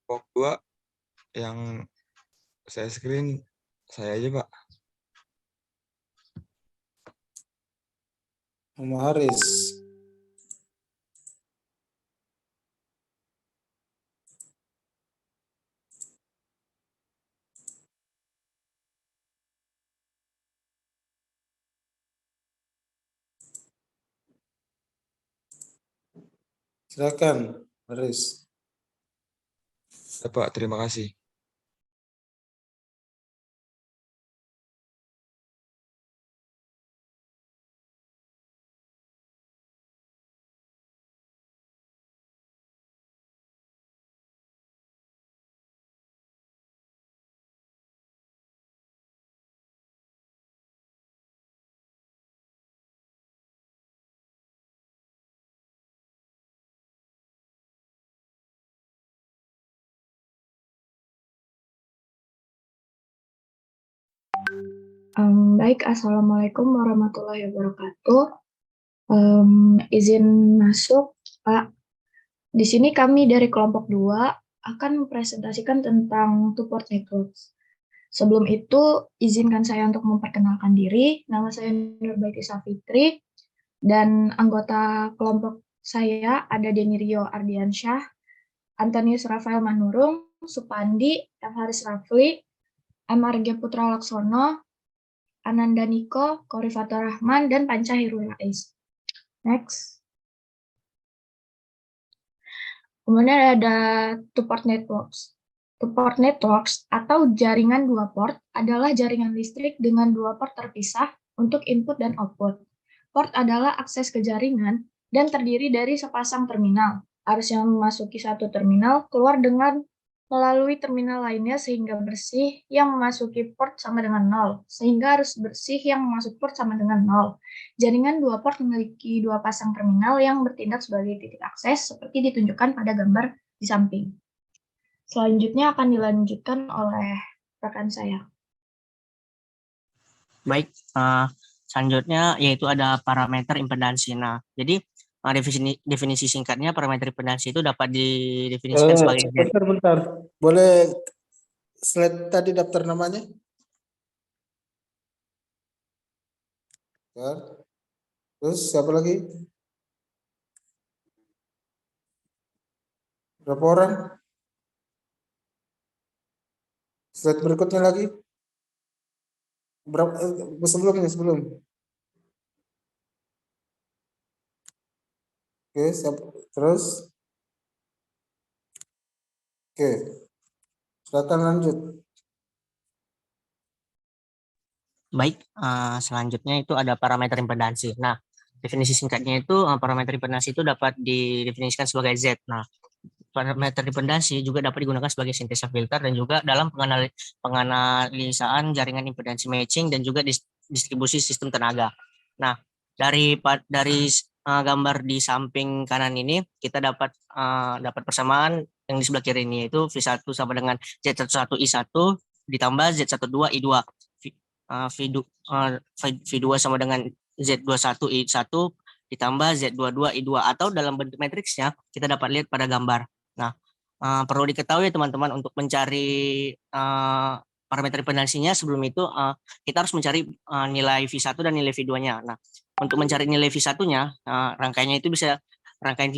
Kelompok 2 yang saya screen saya aja, Pak. Muhammad Haris. Silakan, Haris. Ya, Pak, terima kasih. Baik, Assalamualaikum warahmatullahi wabarakatuh. Izin masuk, Pak. Di sini kami dari kelompok 2 akan mempresentasikan tentang two-port networks. Sebelum itu, izinkan saya untuk memperkenalkan diri. Nama saya Nurbaiti Safitri, dan anggota kelompok saya ada Denirio Ardiansyah, Antonius Rafael Manurung, Supandi, M. Haris Rafli, M. Arge Putra Laksono, Ananda Niko, Korifatur Rahman, dan Panca Hirul Rais. Next. Kemudian ada two-port networks. Two-port networks atau jaringan dua port adalah jaringan listrik dengan dua port terpisah untuk input dan output. Port adalah akses ke jaringan dan terdiri dari sepasang terminal. Arus yang memasuki satu terminal keluar dengan melalui terminal lainnya sehingga bersih yang memasuki port sama dengan 0, sehingga arus bersih yang masuk port sama dengan 0. Jaringan dua port memiliki dua pasang terminal yang bertindak sebagai titik akses seperti ditunjukkan pada gambar di samping. Selanjutnya akan dilanjutkan oleh rekan saya. Baik, selanjutnya yaitu ada parameter impedansi. Nah, jadi definisi singkatnya parameter impedansi itu dapat didefinisikan sebagai Z. Bentar. Boleh slide tadi daftar namanya? Bentar. Terus siapa lagi? Berapa orang? Slide berikutnya lagi. Berapa sebelum. Oke, terus. Oke. Silakan lanjut. Baik, selanjutnya itu ada parameter impedansi. Nah, definisi singkatnya itu parameter impedansi itu dapat didefinisikan sebagai Z. Nah, parameter impedansi juga dapat digunakan sebagai sintesa filter dan juga dalam penganalisaan jaringan impedansi matching dan juga distribusi sistem tenaga. Nah, dari gambar di samping kanan ini kita dapat persamaan yang di sebelah kiri ini, yaitu V1 sama dengan Z11 I1 ditambah Z12 I2. V2 sama dengan Z21 I1 ditambah Z22 I2, atau dalam bentuk matriksnya kita dapat lihat pada gambar. Nah, perlu diketahui teman-teman, untuk mencari parameter impedansinya sebelum itu kita harus mencari nilai V1 dan nilai V2-nya. Nah, untuk mencari nilai V1-nya, rangkaiannya itu bisa rangkaian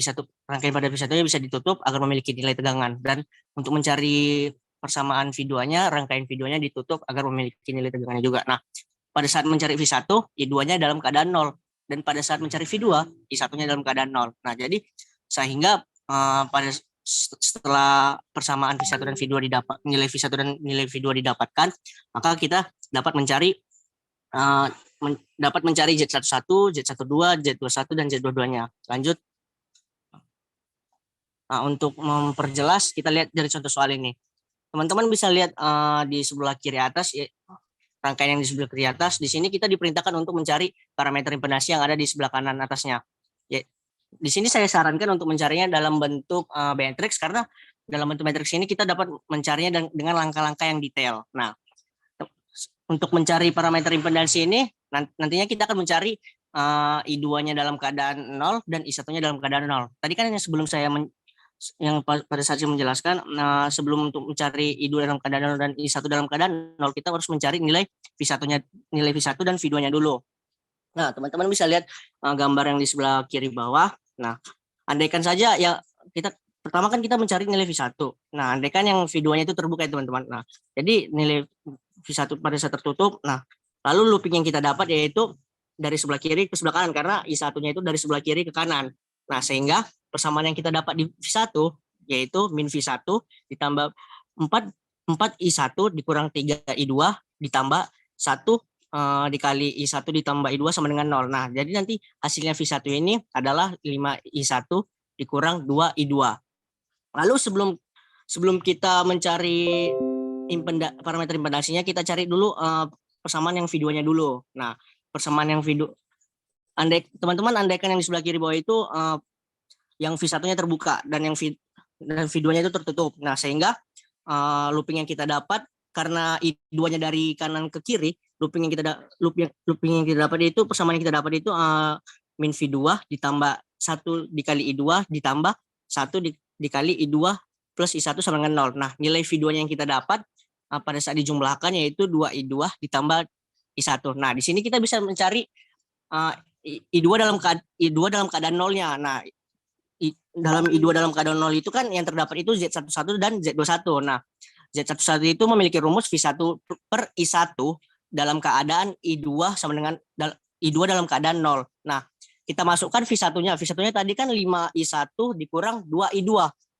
pada V1-nya bisa ditutup agar memiliki nilai tegangan, dan untuk mencari persamaan V2-nya, rangkaian V2-nya ditutup agar memiliki nilai tegangannya juga. Nah, pada saat mencari V1, I2-nya dalam keadaan 0, dan pada saat mencari V2, I1-nya dalam keadaan 0. Nah, jadi sehingga setelah persamaan V1 dan V2 didapat, nilai V1 dan nilai V2 didapatkan, maka kita dapat mencari Z11, Z12, Z21 dan Z22-nya. Lanjut. Nah, untuk memperjelas, kita lihat dari contoh soal ini. Teman-teman bisa lihat di sebelah kiri atas, rangkaian yang di sebelah kiri atas. Di sini kita diperintahkan untuk mencari parameter impedansi yang ada di sebelah kanan atasnya. Ya, di sini saya sarankan untuk mencarinya dalam bentuk matriks, karena dalam bentuk matriks ini kita dapat mencarinya dengan langkah-langkah yang detail. Nah, untuk mencari parameter impedansi ini, nantinya kita akan mencari I2-nya dalam keadaan 0 dan I1-nya dalam keadaan 0. Tadi kan yang sebelum saya pada saat saya menjelaskan, sebelum untuk mencari I2 dalam keadaan 0 dan I1 dalam keadaan 0, kita harus mencari nilai V1 dan V2-nya dulu. Nah, teman-teman bisa lihat gambar yang di sebelah kiri bawah. Nah, andaikan saja ya pertama kan kita mencari nilai V1. Nah, andaikan yang V2-nya itu terbuka ya teman-teman. Nah, jadi nilai V1 pada saat tertutup. Nah, lalu looping yang kita dapat yaitu dari sebelah kiri ke sebelah kanan, karena I1-nya itu dari sebelah kiri ke kanan. Nah, sehingga persamaan yang kita dapat di V1 yaitu min V1 ditambah 4 I1 dikurang 3 I2 ditambah 1 dikali I1 ditambah I2 sama dengan 0. Nah, jadi nanti hasilnya V1 ini adalah 5 I1 dikurang 2 I2. Lalu sebelum kita mencari parameter impedansinya, kita cari dulu persamaan yang V2-nya dulu. Nah, persamaan yang V2, andaikan yang di sebelah kiri bawah itu yang V1-nya terbuka dan yang V2-nya itu tertutup. Nah, sehingga looping yang kita dapat, karena I2-nya dari kanan ke kiri, looping yang kita dapat itu, persamaan yang kita dapat itu min V2 ditambah 1 dikali I2 ditambah 1 dikali I2 plus I1 sama dengan 0. Nah, nilai V2-nya yang kita dapat pada saat dijumlahkan yaitu 2 I2 ditambah I1. Nah, di sini kita bisa mencari I2 dalam keadaan 0-nya. Nah, dalam I2 dalam keadaan 0 itu kan yang terdapat itu Z11 dan Z21. Nah, Z11 itu memiliki rumus V1 per I1 dalam keadaan I2 sama dengan I2 dalam keadaan 0. Nah, kita masukkan V1-nya. V1-nya tadi kan 5 I1 dikurang 2 I2.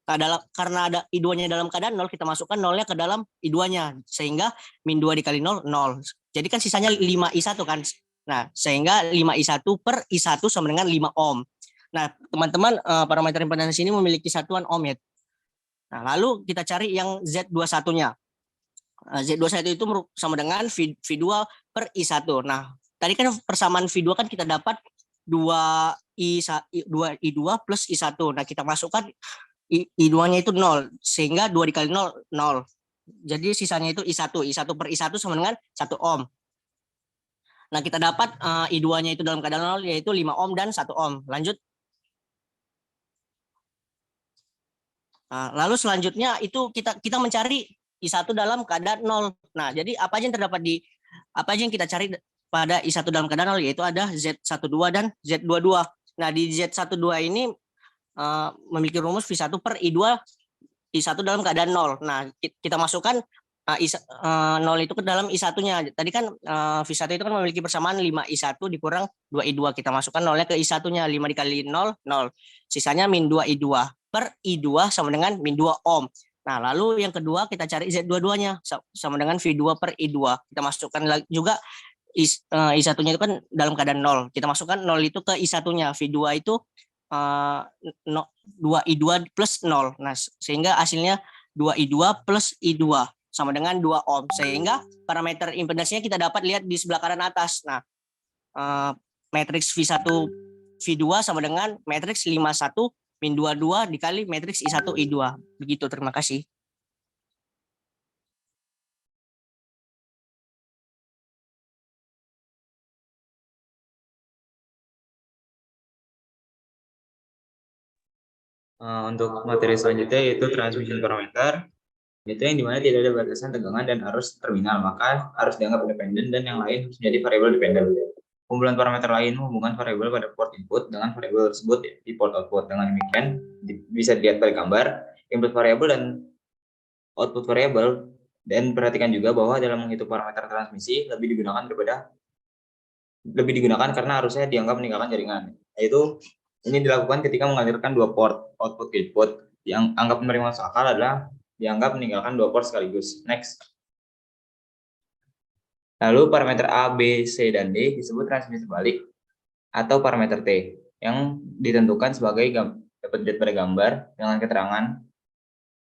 Nah, karena ada I2-nya dalam keadaan 0, kita masukkan 0-nya ke dalam I2-nya. Sehingga min 2 dikali 0, 0. Jadi kan sisanya 5I1 kan. Nah, sehingga 5I1 per I1 sama dengan 5 ohm. Nah, teman-teman, parameter impedansi ini memiliki satuan ohm ya. Nah, lalu kita cari yang Z21-nya. Z21 itu sama dengan V2 per I1. Nah, tadi kan persamaan V2 kan kita dapat 2I2 plus I1. Nah, kita masukkan I2-nya itu 0, sehingga 2 dikali 0, 0. Jadi sisanya itu I1. I1 per I1 sama dengan 1 ohm. Nah, kita dapat I2-nya itu dalam keadaan 0, yaitu 5 ohm dan 1 ohm. Lanjut. Lalu selanjutnya itu kita mencari I1 dalam keadaan 0. Nah, jadi apa aja yang kita cari pada I1 dalam keadaan 0, yaitu ada Z12 dan Z22. Nah, di Z12 ini memiliki rumus V1 per I2 dalam keadaan 0. Nah, kita masukkan 0 itu ke dalam I1-nya. Tadi kan V1 itu kan memiliki persamaan 5I1 dikurang 2I2. Kita masukkan 0-nya ke I1-nya. 5 dikali 0, 0. Sisanya min 2I2 per I2 sama dengan min 2 ohm. Nah, lalu yang kedua kita cari Z22-nya sama dengan V2 per I2. Kita masukkan juga I1-nya itu kan dalam keadaan 0. Kita masukkan 0 itu ke I1-nya. V2 itu 2I2 plus 0. Nah, sehingga hasilnya 2I2 plus I2 sama dengan 2 ohm. Sehingga parameter impedansinya kita dapat lihat di sebelah kanan atas. Nah, matriks V1 V2 sama dengan matriks 51 min 22 dikali matriks I1 I2. Begitu, terima kasih. Untuk materi selanjutnya yaitu transmission parameter, itu yang dimana tidak ada batasan tegangan dan arus terminal, maka harus dianggap independen dan yang lain harus menjadi variabel dependen. Kumpulan parameter lain menghubungkan variabel pada port input dengan variabel tersebut di port output. Dengan demikian bisa dilihat pada gambar input variabel dan output variabel, dan perhatikan juga bahwa dalam menghitung parameter transmisi lebih digunakan karena arusnya dianggap meninggalkan jaringan. Yaitu ini dilakukan ketika mengalirkan dua port output ke input. Yang anggap menerima masuk akal adalah dianggap meninggalkan dua port sekaligus. Next. Lalu parameter A, B, C, dan D disebut transmisi balik atau parameter T yang ditentukan sebagai dapat dilihat pada gambar dengan keterangan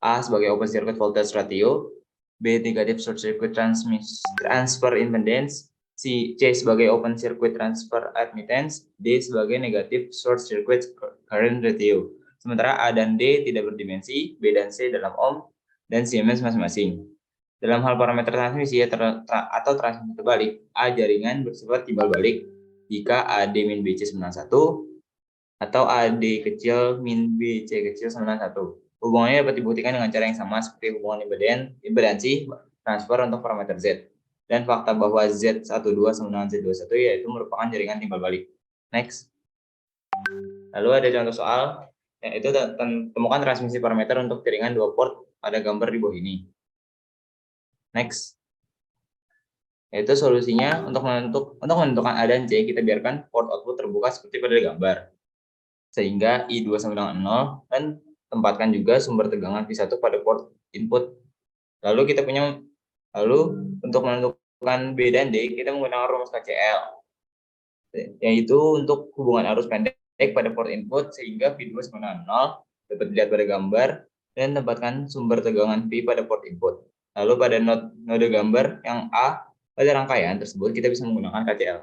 A sebagai open circuit voltage ratio, B negative short circuit transfer impedance, C sebagai open circuit transfer admittance, D sebagai negative short circuit current ratio. Sementara A dan D tidak berdimensi, B dan C dalam ohm dan Siemens masing-masing. Dalam hal parameter transmisi atau transmisi terbalik, A jaringan bersifat timbal balik jika AD min BC sama dengan 1 atau AD kecil min BC kecil sama dengan 1. Hubungannya dapat dibuktikan dengan cara yang sama seperti hubungan impedansi transfer untuk parameter Z. Dan fakta bahwa Z12 sama dengan Z21 yaitu merupakan jaringan timbal balik. Next. Lalu ada contoh soal, yaitu temukan transmisi parameter untuk jaringan 2 port pada gambar di bawah ini. Next. Yaitu solusinya untuk menentukan A dan C, kita biarkan port output terbuka seperti pada gambar. Sehingga I2 sama dengan 0 dan tempatkan juga sumber tegangan V1 pada port input. Lalu untuk menentukan B dan D, kita menggunakan rumus KCL. Yaitu untuk hubungan arus pendek pada port input sehingga V2 sama dengan 0 dapat dilihat pada gambar dan tempatkan sumber tegangan V pada port input. Lalu pada node gambar yang A pada rangkaian tersebut kita bisa menggunakan KCL.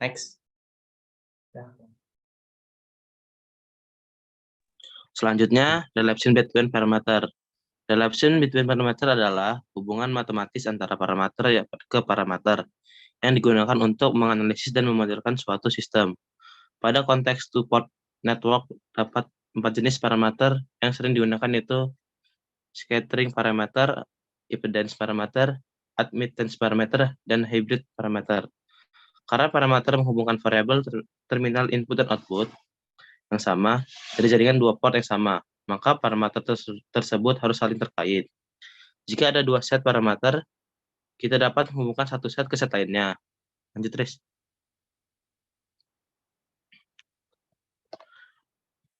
Next. Selanjutnya, relation between parameter. Relation between parameter adalah hubungan matematis antara parameter ke parameter yang digunakan untuk menganalisis dan memodelkan suatu sistem. Pada konteks two-port network, dapat 4 jenis parameter yang sering digunakan yaitu scattering parameter, impedance parameter, admittance parameter, dan hybrid parameter. Karena parameter menghubungkan variabel terminal input dan output yang sama dari jaringan 2 port yang sama, maka parameter tersebut harus saling terkait. Jika ada 2 set parameter, kita dapat menghubungkan satu set ke set lainnya. Lanjut, Riz.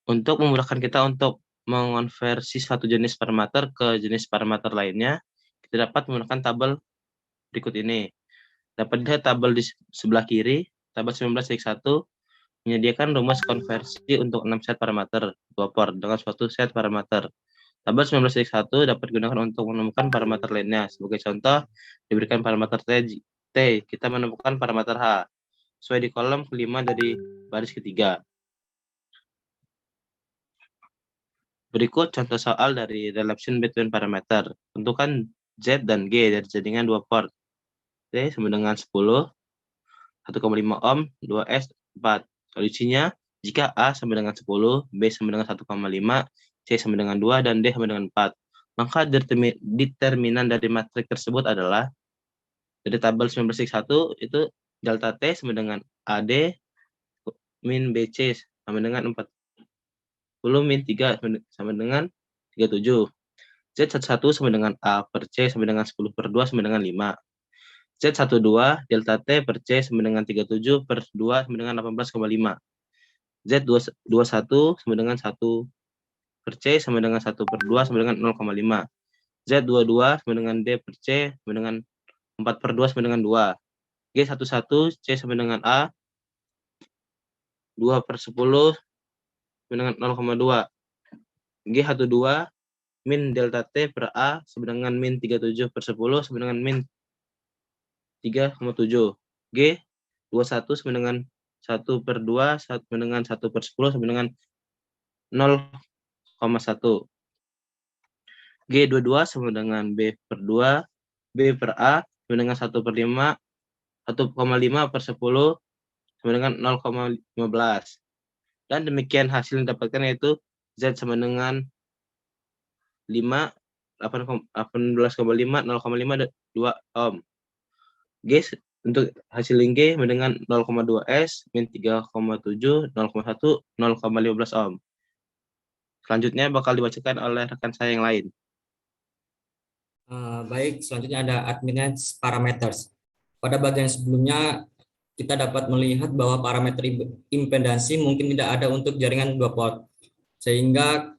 Untuk memudahkan kita untuk mengonversi suatu jenis parameter ke jenis parameter lainnya, kita dapat menggunakan tabel berikut ini. Dapat dilihat tabel di sebelah kiri, tabel 19-1 menyediakan rumus konversi untuk 6 set parameter 2 port dengan suatu set parameter. Tabel 19-1 dapat digunakan untuk menemukan parameter lainnya. Sebagai contoh, diberikan parameter T, kita menemukan parameter H sesuai di kolom kelima dari baris ketiga. Berikut contoh soal dari relation between parameter. Tentukan Z dan G dari jaringan 2 port. T sama dengan 10, 1,5 ohm, 2S, 4. Solusinya, jika A sama dengan 10, B sama dengan 1,5, C sama dengan 2, dan D sama dengan 4. Maka determinan dari matrik tersebut adalah, dari tabel 19-1 itu delta T sama dengan AD min BC sama dengan 40 min 3 sama dengan 37. Z11 sama dengan A per C sama dengan 10 per 2 sama dengan 5. Z12 delta T per C sama dengan 37 per 2 sama dengan 18,5. Z21 sama dengan 1 per C sama dengan 1 per 2 sama dengan 0,5. Z22 sama dengan D per C sama dengan 4 per 2 sama dengan 2. G11 C sama dengan A 2 per 10 sama dengan 0,2. G12 min delta T per A sama dengan min 37 per 10 sama dengan min 3,7. G21 sama dengan 1 per 2 sama dengan 1 per 10 sama dengan 0,1. G22 sama dengan B per 2, B per A sama dengan 1 per 5, 1,5 per 10 sama dengan 0,15. Dan demikian hasil yang didapatkan yaitu Z sama dengan 5, 18,5, 0,5, 2 ohm. G untuk hasil G dengan 0,2S, min 3,7, 0,1, 0,15 ohm. Selanjutnya bakal dibacakan oleh rekan saya yang lain. Baik, selanjutnya ada admittance parameters. Pada bagian sebelumnya, kita dapat melihat bahwa parameter impedansi mungkin tidak ada untuk jaringan 2 port, sehingga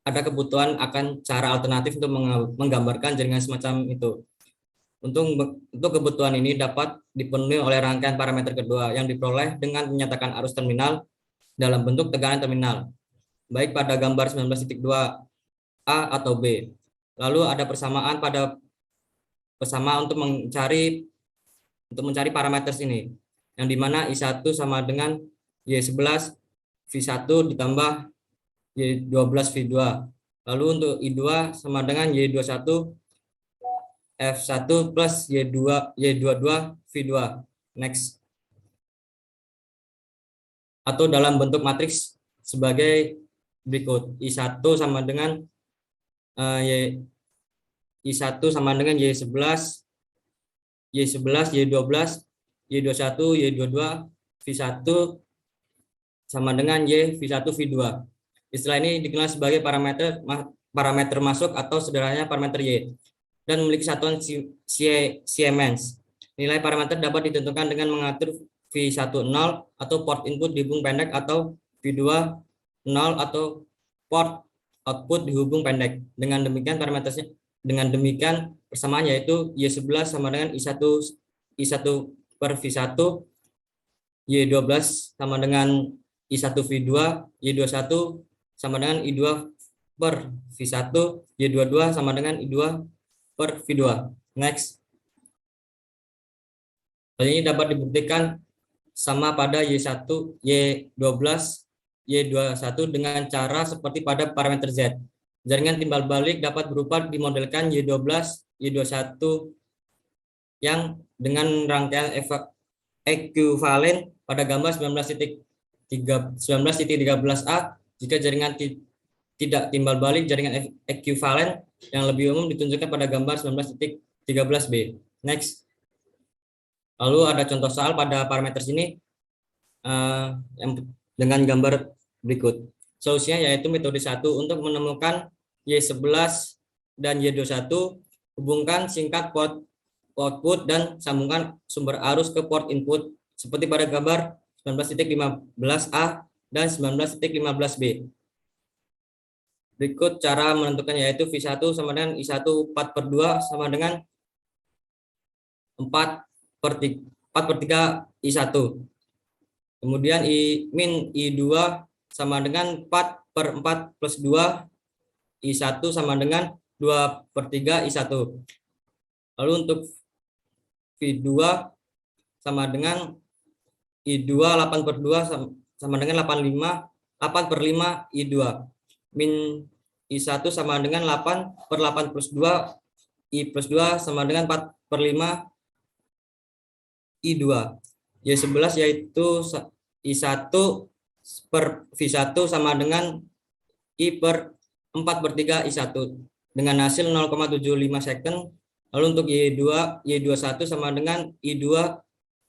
ada kebutuhan akan cara alternatif untuk menggambarkan jaringan semacam itu. Untuk kebutuhan ini dapat dipenuhi oleh rangkaian parameter kedua yang diperoleh dengan menyatakan arus terminal dalam bentuk tegangan terminal, baik pada gambar 19.2 A atau B. Lalu ada persamaan untuk mencari parameter ini, yang dimana I1 sama dengan Y11 V1 ditambah Y12 V2. Lalu untuk I2 sama dengan Y21 F1 plus Y22 V2. Next. Atau dalam bentuk matriks sebagai berikut. I1 sama dengan I1 sama dengan Y11, Y12, Y21, Y22, V1 sama dengan Y, V1, V2. Istilah ini dikenal sebagai parameter masuk atau sederhananya parameter Y, dan memiliki satuan Siemens. Nilai parameter dapat ditentukan dengan mengatur V1 0 atau port input dihubung pendek, atau V2 0 atau port output dihubung pendek. Dengan demikian persamaan yaitu Y11 sama dengan I1 per V1, Y12 sama dengan I1 V2, Y21 sama dengan I2 per V1, Y22 sama dengan I2 per V2. Next. Hal ini dapat dibuktikan sama pada Y1, Y12, Y21 dengan cara seperti pada parameter Z. Jaringan timbal balik dapat berupa dimodelkan Y12, Y21 yang dengan rangkaian ekuivalen pada gambar 19.13A. Jika jaringan tidak timbal balik, jaringan ekuivalen yang lebih umum ditunjukkan pada gambar 19.13B. Next. Lalu ada contoh soal pada parameter sini dengan gambar berikut. Solusinya yaitu metode 1 untuk menemukan Y11 dan Y21, hubungkan singkat port output dan sambungkan sumber arus ke port input seperti pada gambar 19.15A dan 19.15B. Berikut cara menentukannya, yaitu V1 sama dengan I1 4/2 sama dengan 4/3 I1. Kemudian I-I2 sama dengan 4/4 plus 2 I1 sama dengan 2/3 I1. Lalu untuk V2 sama dengan I2 8/2 sama dengan 8/5 I2. Min I1 sama dengan 8/8 plus 2 I plus 2 sama dengan 4/5 I2. Y11 yaitu I1 per V1 sama dengan I per 4/3 I1 dengan hasil 0,75 second. Lalu untuk Y21 sama dengan I2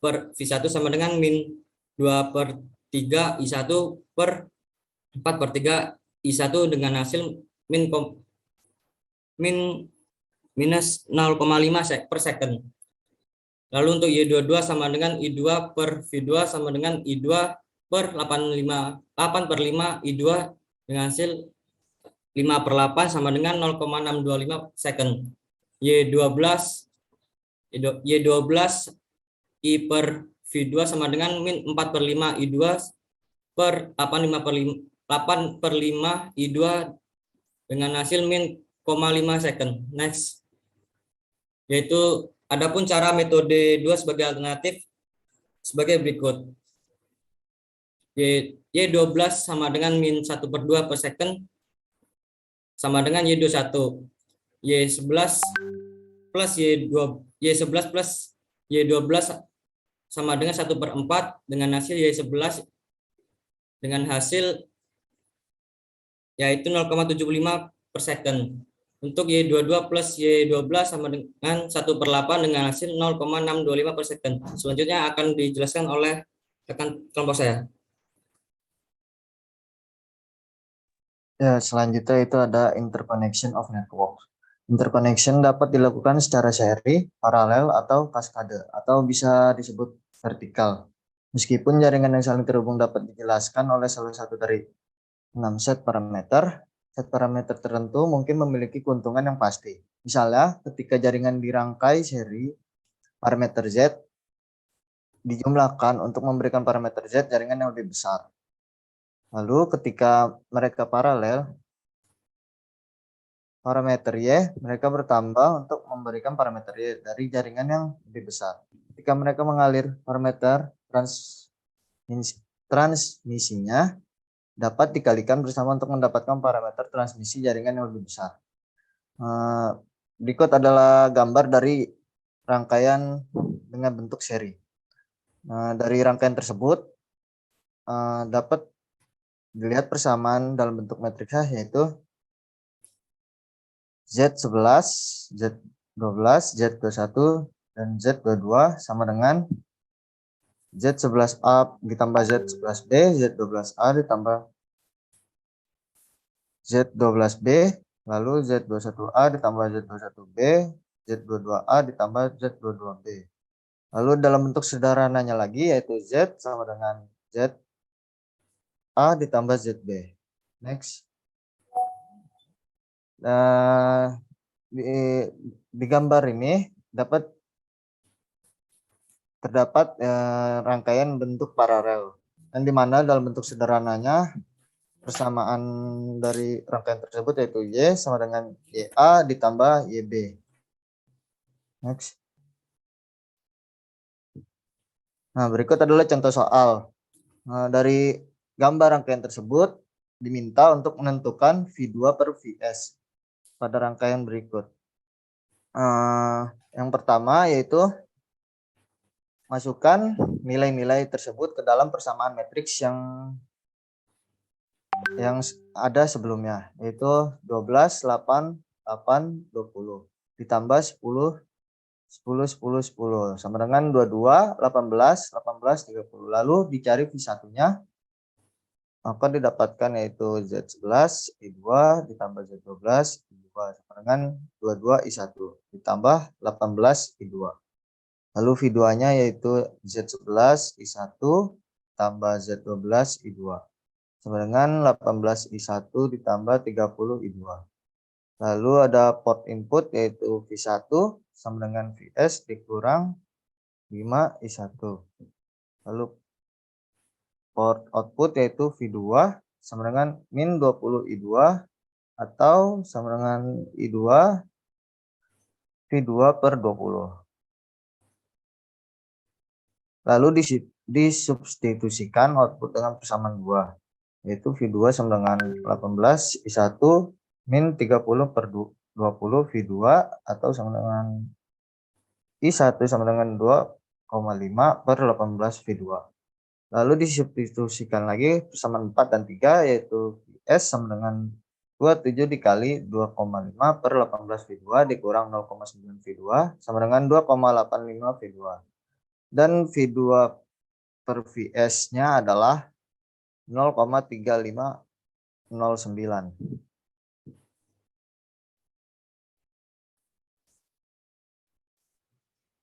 per V1 sama dengan min 2/3 I1 per 4/3 I1 dengan hasil minus 0,5 per second. Lalu untuk Y22 sama dengan I2 per V2 sama dengan I2 per 8/5 I2 dengan hasil 5/8 sama dengan 0,625 second. Y12 I per V2 sama dengan min 4/5 I2 per 8/5 I2 dengan hasil min 0,5 second. Next. Yaitu adapun cara metode 2 sebagai alternatif sebagai berikut. Y12 sama dengan min 1/2 per second sama dengan Y21. Y11 plus Y11 plus Y12 sama dengan 1/4 dengan hasil Y11 dengan hasil yaitu 0,75 per second. Untuk Y22 plus Y12 sama dengan 1/8 dengan hasil 0,625 per second. Selanjutnya akan dijelaskan oleh rekan kelompok saya. Ya, selanjutnya itu ada interconnection of network. Interconnection dapat dilakukan secara seri, paralel, atau kaskade, atau bisa disebut vertikal. Meskipun jaringan yang saling terhubung dapat dijelaskan oleh salah satu dari 6 set parameter tertentu mungkin memiliki keuntungan yang pasti. Misalnya, ketika jaringan dirangkai seri, parameter Z dijumlahkan untuk memberikan parameter Z jaringan yang lebih besar. Lalu ketika mereka paralel, parameter Y mereka bertambah untuk memberikan parameter Y dari jaringan yang lebih besar. Ketika mereka mengalir, parameter transmisinya dapat dikalikan bersama untuk mendapatkan parameter transmisi jaringan yang lebih besar. Berikut adalah gambar dari rangkaian dengan bentuk seri. Dari rangkaian tersebut dapat dilihat persamaan dalam bentuk matriks yaitu Z11, Z12, Z21, dan Z22 sama dengan Z11A ditambah Z11B, Z12A ditambah Z12B, lalu Z21A ditambah Z21B, Z22A ditambah Z22B. Lalu dalam bentuk sederhananya lagi yaitu Z sama dengan ZA ditambah ZB. Next. Nah, di gambar ini terdapat rangkaian bentuk paralel, yang dimana dalam bentuk sederhananya persamaan dari rangkaian tersebut yaitu Y sama dengan YA ditambah YB. Next. Nah, berikut adalah contoh soal. Dari gambar rangkaian tersebut diminta untuk menentukan V2 per Vs pada rangkaian berikut. Yang pertama yaitu masukkan nilai-nilai tersebut ke dalam persamaan matriks yang ada sebelumnya, yaitu 12, 8, 8, 20 ditambah 10, 10, 10, 10 sama dengan 22, 18, 18, 30. Lalu dicari V1-nya, maka didapatkan yaitu Z11 I2 ditambah Z12 I2 sama dengan 22 I1 ditambah 18 I2. Lalu V2-nya yaitu Z11 I1 tambah Z12 I2 sama dengan 18I1 ditambah 30I2. Lalu ada port input yaitu V1 sama dengan Vs dikurang 5I1. Lalu port output yaitu V2 sama dengan min 20I2 atau sama dengan I2 V2 per 20. Lalu disubstitusikan output dengan persamaan 2, yaitu V2 sama dengan 18I1 min 30 per 20 V2 atau sama dengan I1 sama dengan 2,5 per 18 V2. Lalu disubstitusikan lagi persamaan 4 dan 3, yaitu S sama dengan 27 dikali 2,5 per 18 V2 dikurang 0,9 V2 sama dengan 2,85 V2. Dan V2 per Vs-nya adalah 0,3509.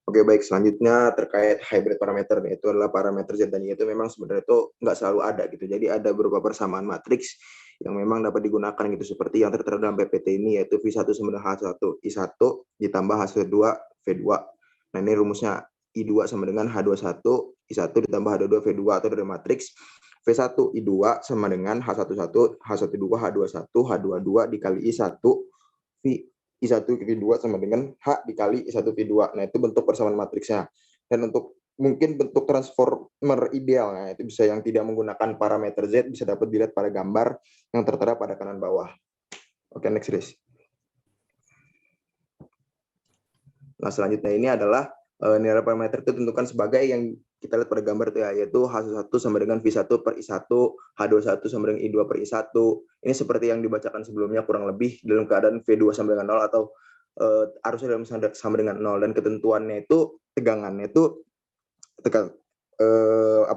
Oke, baik. Selanjutnya terkait hybrid parameter, itu adalah parameter Z dan Y itu memang sebenarnya itu nggak selalu ada gitu. Jadi ada beberapa persamaan matriks yang memang dapat digunakan gitu, seperti yang tertera dalam PPT ini, yaitu V1 sama dengan H1 I1 ditambah H2 V2. Nah, ini rumusnya I2 sama dengan H21 I1 ditambah H22 V2, atau dari matriks V1 I2 sama dengan H11 H12 H21 H22 dikali I1 I1 V2 sama dengan H dikali I1 V2. Nah, itu bentuk persamaan matriksnya. Dan untuk mungkin bentuk transformer idealnya itu bisa yang tidak menggunakan parameter Z, bisa dapat dilihat pada gambar yang tertera pada kanan bawah. Oke, next please. Nah, selanjutnya ini adalah nilai parameter itu ditentukan sebagai yang kita lihat pada gambar itu ya, yaitu H1 sama dengan V1 per I1, H21 sama dengan I2 per I1. Ini seperti yang dibacakan sebelumnya kurang lebih dalam keadaan V2 sama dengan 0 atau arusnya dalam sama dengan 0, dan ketentuannya itu tegangannya itu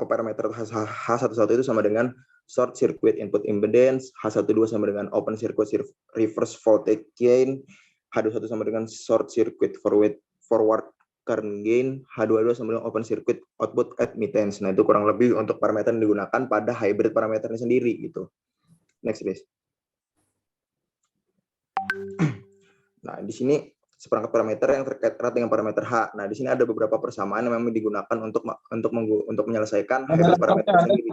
parameter H11 itu sama dengan short circuit input impedance, H12 sama dengan open circuit reverse voltage gain, H21 sama dengan short circuit forward current gain, H22 sama dengan open circuit output admittance. Nah, itu kurang lebih untuk parameter yang digunakan pada hybrid parameternya sendiri gitu. Next please. Nah, di sini seperangkat parameter yang terkait erat dengan parameter H. Nah, di sini ada beberapa persamaan yang memang digunakan untuk menyelesaikan hybrid parameter sendiri.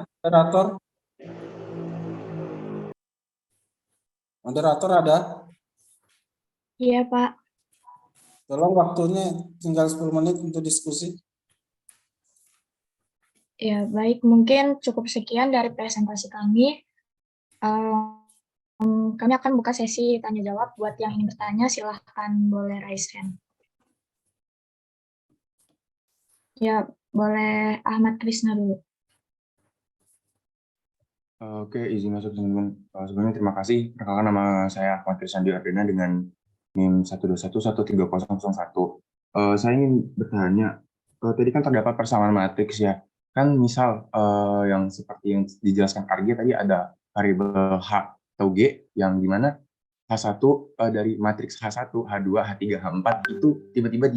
Moderator ada? Iya, Pak. Tolong waktunya tinggal 10 menit untuk diskusi. Ya, baik. Mungkin cukup sekian dari presentasi kami. Kami akan buka sesi tanya-jawab. Buat yang ingin bertanya, silahkan boleh raise hand. Ya, boleh Ahmad Krisna dulu. Oke, izin masuk teman-teman. Sebelumnya terima kasih. Perkenalkan nama saya Ahmad Krisna Ardena dengan NIM 1211301. Saya ingin bertanya, tadi kan terdapat persamaan matriks ya. Kan misal yang seperti yang dijelaskan Argi tadi ada variabel H atau G yang dimana H1 dari matriks H1, H2, H3, H4 itu tiba-tiba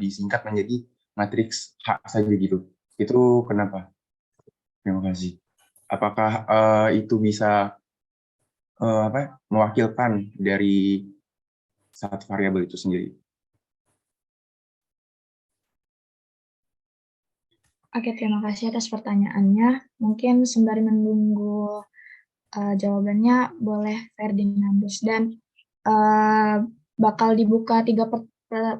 disingkat menjadi matriks H saja gitu. Itu kenapa? Terima kasih. Apakah itu bisa mewakilkan dari satu variabel itu sendiri? Oke, terima kasih atas pertanyaannya. Mungkin sembari menunggu jawabannya, boleh Ferdinandus. Dan bakal dibuka 3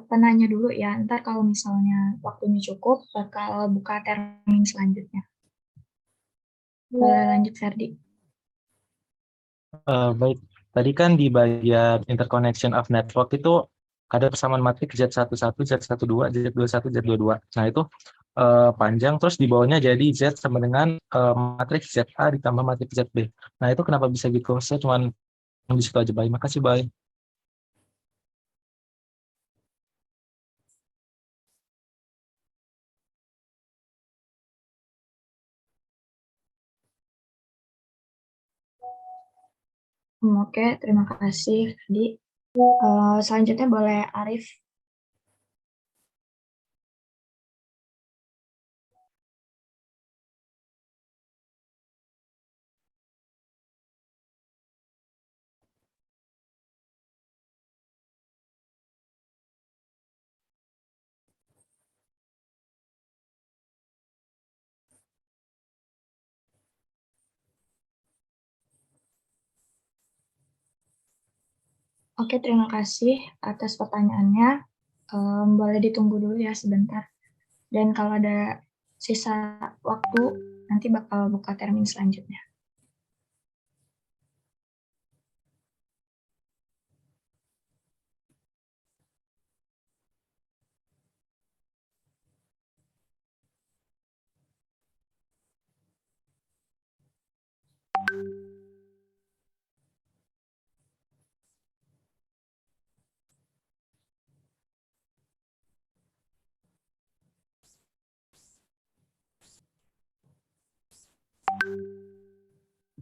penanya dulu ya. Ntar kalau misalnya waktunya cukup, bakal buka termin selanjutnya. Boleh lanjut, Ferdi. Baik, tadi kan di bagian interconnection of network itu ada persamaan matriks Z11, Z12, Z21, Z22. Nah, itu panjang, terus di bawahnya jadi Z sama dengan matriks ZA ditambah matriks ZB. Nah, itu kenapa bisa gitu? Saya cuma di situ aja, Bye. Makasih, Bye. Oke, terima kasih, Ferdi. Selanjutnya boleh Arif. Oke, terima kasih atas pertanyaannya. Boleh ditunggu dulu ya sebentar. Dan kalau ada sisa waktu, nanti bakal buka termin selanjutnya.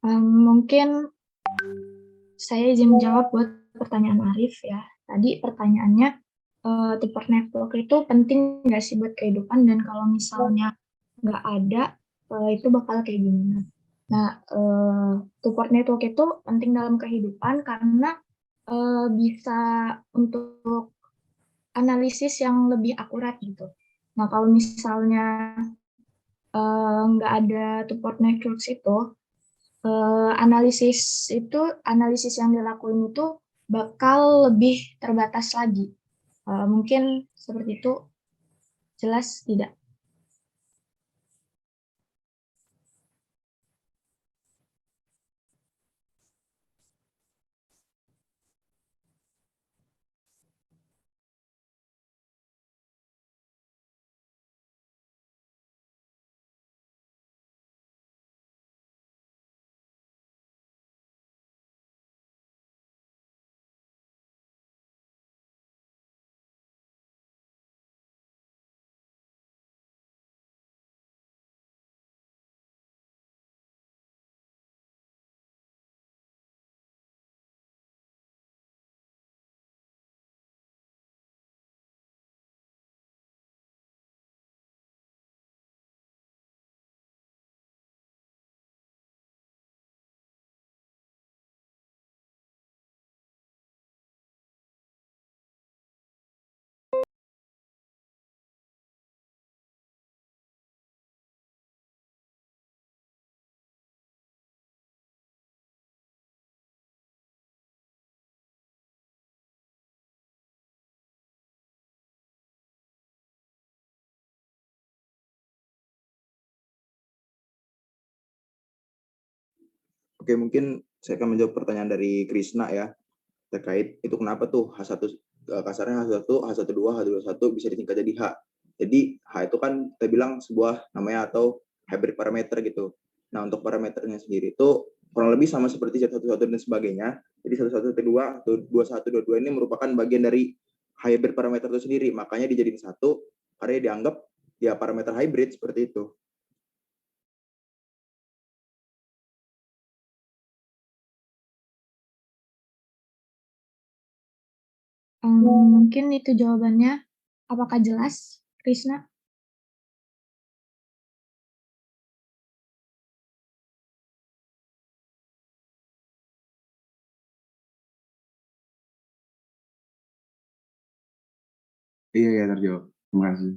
Mungkin saya izin menjawab buat pertanyaan Arif ya. Tadi pertanyaannya, support network itu penting nggak sih buat kehidupan, dan kalau misalnya nggak ada, itu bakal kayak gimana? Nah, support network itu penting dalam kehidupan karena bisa untuk analisis yang lebih akurat gitu. Nah, kalau misalnya nggak ada support networks itu, analisis yang dilakuin itu bakal lebih terbatas lagi. Mungkin seperti itu, jelas tidak? Oke, mungkin saya akan menjawab pertanyaan dari Krisna ya, terkait itu kenapa tuh H1, kasarnya H1, H12, H21 bisa disingkat jadi H. Jadi H itu kan kita bilang sebuah namanya atau hybrid parameter gitu. Nah, untuk parameternya sendiri itu kurang lebih sama seperti Z11 dan sebagainya. Jadi 1112 atau 2122 ini merupakan bagian dari hybrid parameter itu sendiri. Makanya dijadiin satu karena dianggap ya parameter hybrid seperti itu. Mungkin itu jawabannya. Apakah jelas, Krisna? Iya, terjawab. Terima kasih.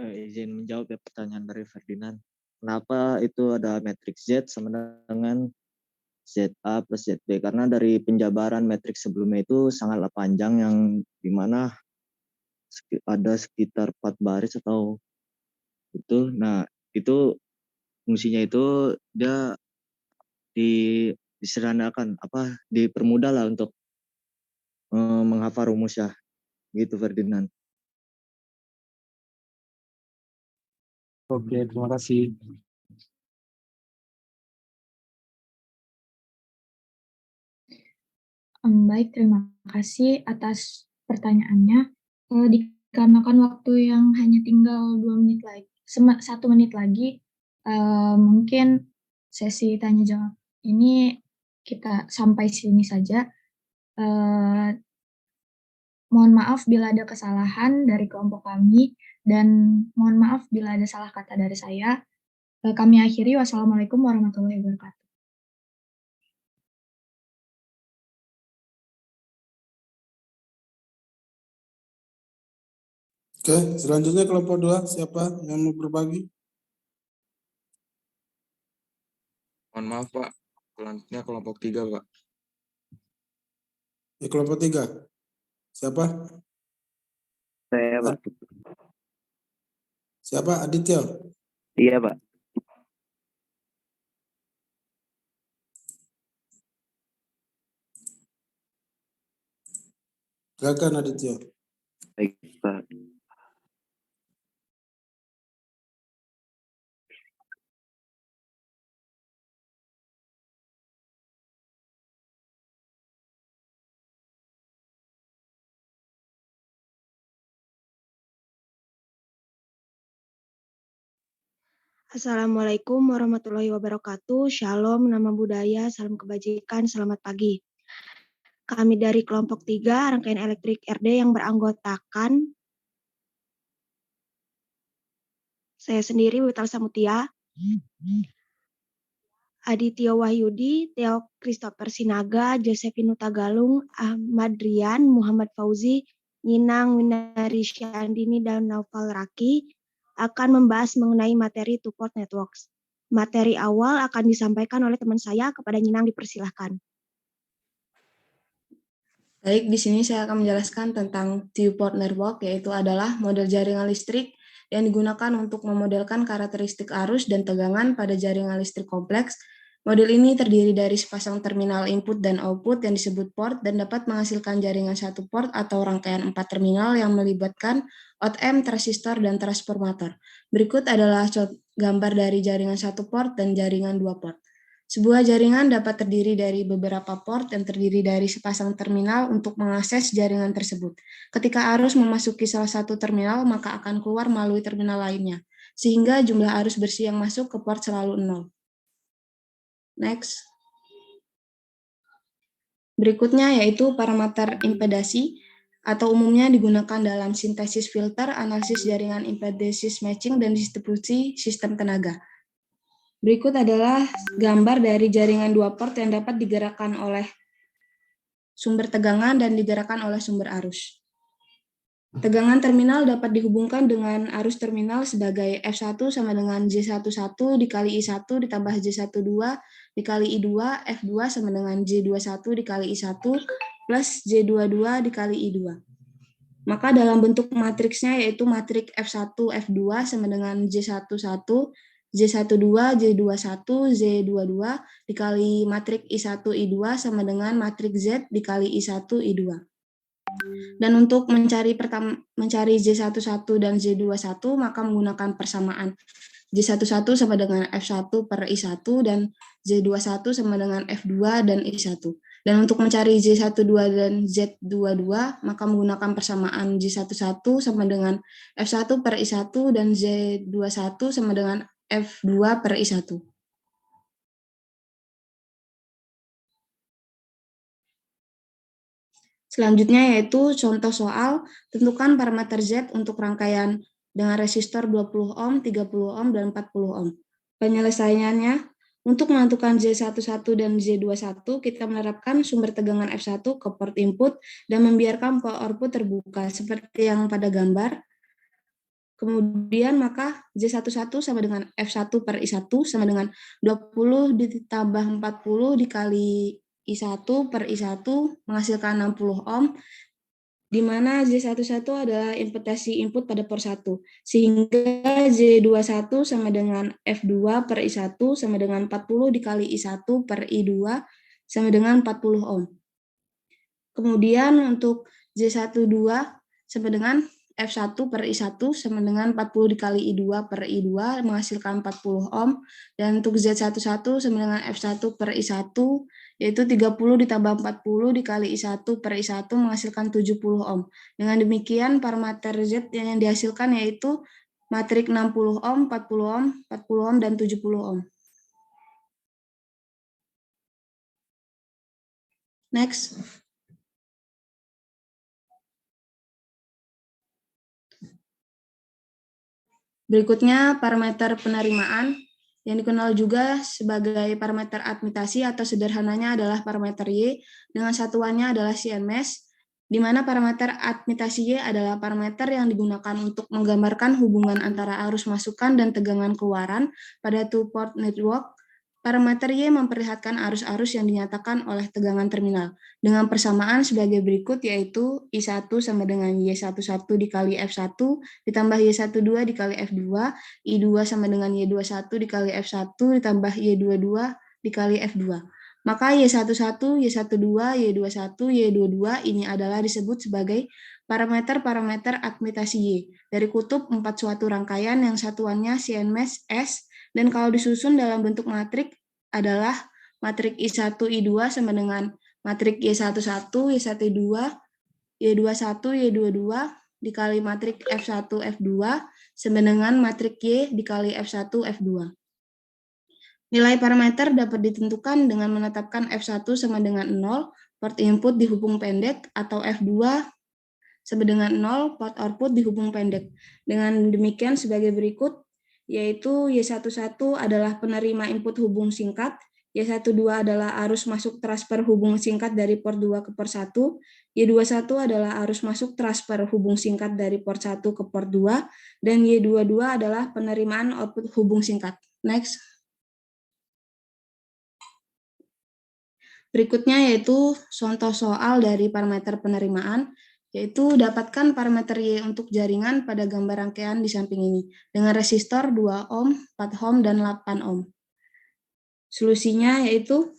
izin menjawab ya pertanyaan dari Ferdinand. Kenapa itu ada matriks Z sama dengan ZA plus ZB? Karena dari penjabaran matriks sebelumnya itu sangatlah panjang, yang dimana ada sekitar 4 baris atau itu. Nah, itu fungsinya itu dia disederhanakan, dipermudah lah untuk menghafal rumusnya. Gitu Ferdinand. Oke, terima kasih. Baik, terima kasih atas pertanyaannya. Dikarenakan waktu yang hanya tinggal 2 menit lagi, 1 menit lagi, mungkin sesi tanya jawab ini kita sampai sini saja. Mohon maaf bila ada kesalahan dari kelompok kami, dan mohon maaf bila ada salah kata dari saya. Kami akhiri. Wassalamualaikum warahmatullahi wabarakatuh. Oke, selanjutnya kelompok 2, siapa yang mau berbagi? Mohon maaf Pak, selanjutnya kelompok 3 Pak. Ya, kelompok 3. Siapa? Saya Pak. Siapa? Aditya? Iya Pak. Silakan Aditya. Baik Pak. Assalamualaikum warahmatullahi wabarakatuh. Shalom, nama budaya, salam kebajikan, selamat pagi. Kami dari kelompok 3, rangkaian elektrik RD yang beranggotakan saya sendiri, Wital Samutia, Aditya Wahyudi, Theo Christopher Sinaga, Josephine Tagalung, Ahmad Rian, Muhammad Fauzi, Ninang Winari Syandini, dan Naufal Raki akan membahas mengenai materi two-port networks. Materi awal akan disampaikan oleh teman saya, kepada Ninang dipersilahkan. Baik, di sini saya akan menjelaskan tentang two-port network, yaitu adalah model jaringan listrik yang digunakan untuk memodelkan karakteristik arus dan tegangan pada jaringan listrik kompleks. Model ini terdiri dari sepasang terminal input dan output yang disebut port dan dapat menghasilkan jaringan satu port atau rangkaian 4 terminal yang melibatkan out-amp, transistor, dan transformator. Berikut adalah gambar dari jaringan satu port dan jaringan 2 port. Sebuah jaringan dapat terdiri dari beberapa port yang terdiri dari sepasang terminal untuk mengakses jaringan tersebut. Ketika arus memasuki salah satu terminal, maka akan keluar melalui terminal lainnya, sehingga jumlah arus bersih yang masuk ke port selalu 0. Next. Berikutnya yaitu parameter impedasi, atau umumnya digunakan dalam sintesis filter, analisis jaringan impedansi matching, dan distribusi sistem tenaga. Berikut adalah gambar dari jaringan 2 port yang dapat digerakkan oleh sumber tegangan dan digerakkan oleh sumber arus. Tegangan terminal dapat dihubungkan dengan arus terminal sebagai F1 sama dengan J11 dikali I1 ditambah J12 dikali I2, F2 sama dengan J21 dikali I1 plus J22 dikali I2. Maka dalam bentuk matriksnya yaitu matrik F1, F2 sama dengan J11, J12, J21, J22 dikali matrik I1, I2 sama dengan matrik Z dikali I1, I2. Dan untuk mencari J11 dan J21 maka menggunakan persamaan. J11 sama dengan F1 per I1 dan J21 sama dengan F2 dan I1. Dan untuk mencari J12 dan Z22 maka menggunakan persamaan J11 sama dengan F1 per I1 dan J21 sama dengan F2 per I1. Selanjutnya yaitu contoh soal, tentukan parameter Z untuk rangkaian dengan resistor 20 ohm, 30 ohm, dan 40 ohm. Penyelesaiannya, untuk menentukan Z11 dan Z21, kita menerapkan sumber tegangan F1 ke port input dan membiarkan port output terbuka, seperti yang pada gambar. Kemudian maka Z11 sama dengan F1 per I1 sama dengan 20 ditambah 40 dikali I1 per I1 menghasilkan 60 ohm, di mana Z11 adalah impedasi input pada port 1. Sehingga Z21 sama dengan F2 per I1 sama dengan 40 dikali I1 per I2 sama dengan 40 ohm. Kemudian untuk Z12 sama dengan F1 per I1 sama dengan 40 dikali I2 per I2 menghasilkan 40 ohm. Dan untuk Z11 sama dengan F1 per I1 yaitu 30 ditambah 40 dikali I1 per I1 menghasilkan 70 ohm. Dengan demikian parameter Z yang dihasilkan yaitu matrik 60 ohm, 40 ohm, 40 ohm, dan 70 ohm. Next. Berikutnya parameter penerimaan yang dikenal juga sebagai parameter admitasi atau sederhananya adalah parameter Y dengan satuannya adalah CMS, di mana parameter admitasi Y adalah parameter yang digunakan untuk menggambarkan hubungan antara arus masukan dan tegangan keluaran pada two-port network. Parameter Y memperlihatkan arus-arus yang dinyatakan oleh tegangan terminal dengan persamaan sebagai berikut, yaitu I1 sama dengan Y11 dikali F1 ditambah Y12 dikali F2, I2 sama dengan Y21 dikali F1 ditambah Y22 dikali F2. Maka Y11, Y12, Y21, Y22 ini adalah disebut sebagai parameter-parameter admitasi Y dari kutub 4 suatu rangkaian yang satuannya CMS S, dan kalau disusun dalam bentuk matrik adalah matrik I1, I2 sama dengan matrik Y11, Y12, Y21, Y22 dikali matrik F1, F2 sama dengan matrik Y dikali F1, F2. Nilai parameter dapat ditentukan dengan menetapkan F1 sama dengan 0, port input dihubung pendek, atau F2 sama dengan 0, port output dihubung pendek. Dengan demikian sebagai berikut, yaitu Y11 adalah penerima input hubung singkat, Y12 adalah arus masuk transfer hubung singkat dari port 2 ke port 1, Y21 adalah arus masuk transfer hubung singkat dari port 1 ke port 2, dan Y22 adalah penerimaan output hubung singkat. Next. Berikutnya yaitu contoh soal dari parameter penerimaan, yaitu dapatkan parameter Y untuk jaringan pada gambar rangkaian di samping ini dengan resistor 2 ohm, 4 ohm, dan 8 ohm. Solusinya yaitu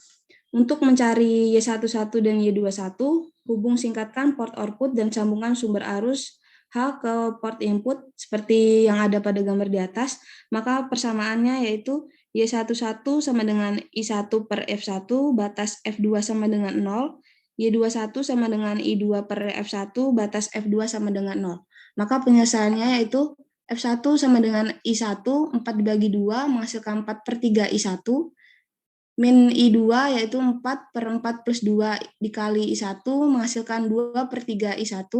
untuk mencari Y11 dan Y21, hubung singkatkan port output dan sambungkan sumber arus H ke port input seperti yang ada pada gambar di atas, maka persamaannya yaitu Y11 sama dengan I1 per F1, batas F2 sama dengan 0, Y21 sama dengan I2 per F1, batas F2 sama dengan 0. Maka penyelesaiannya yaitu F1 sama dengan I1, 4 dibagi 2 menghasilkan 4 per 3 I1, min I2 yaitu 4 per 4 plus 2 dikali I1 menghasilkan 2 per 3 I1,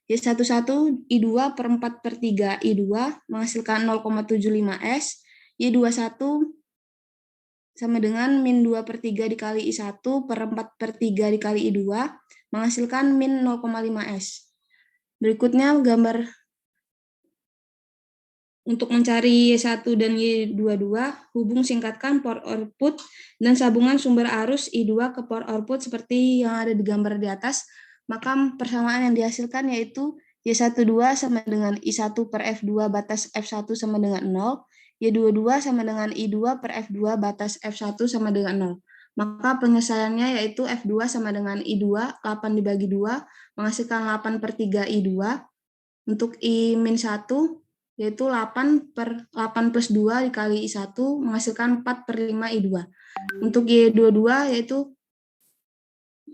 Y11 I2 per 4 per 3 I2 menghasilkan 0,75 S, Y21 sama dengan min 2 per 3 dikali I1 per 4 per 3 dikali I2 menghasilkan min 0,5 S. Berikutnya gambar untuk mencari Y1 dan Y22, hubung singkatkan port output dan sambungan sumber arus I2 ke port output seperti yang ada di gambar di atas. Maka persamaan yang dihasilkan yaitu Y12 sama dengan I1 per F2 batas F1 sama dengan 0, Y22 sama dengan I2 per F2 batas F1 sama dengan 0. Maka penyelesaiannya yaitu F2 sama dengan I2, 8 dibagi 2, menghasilkan 8 per 3 I2. Untuk I-1, yaitu 8 per 8 plus 2 dikali I1, menghasilkan 4 per 5 I2. Untuk Y22, yaitu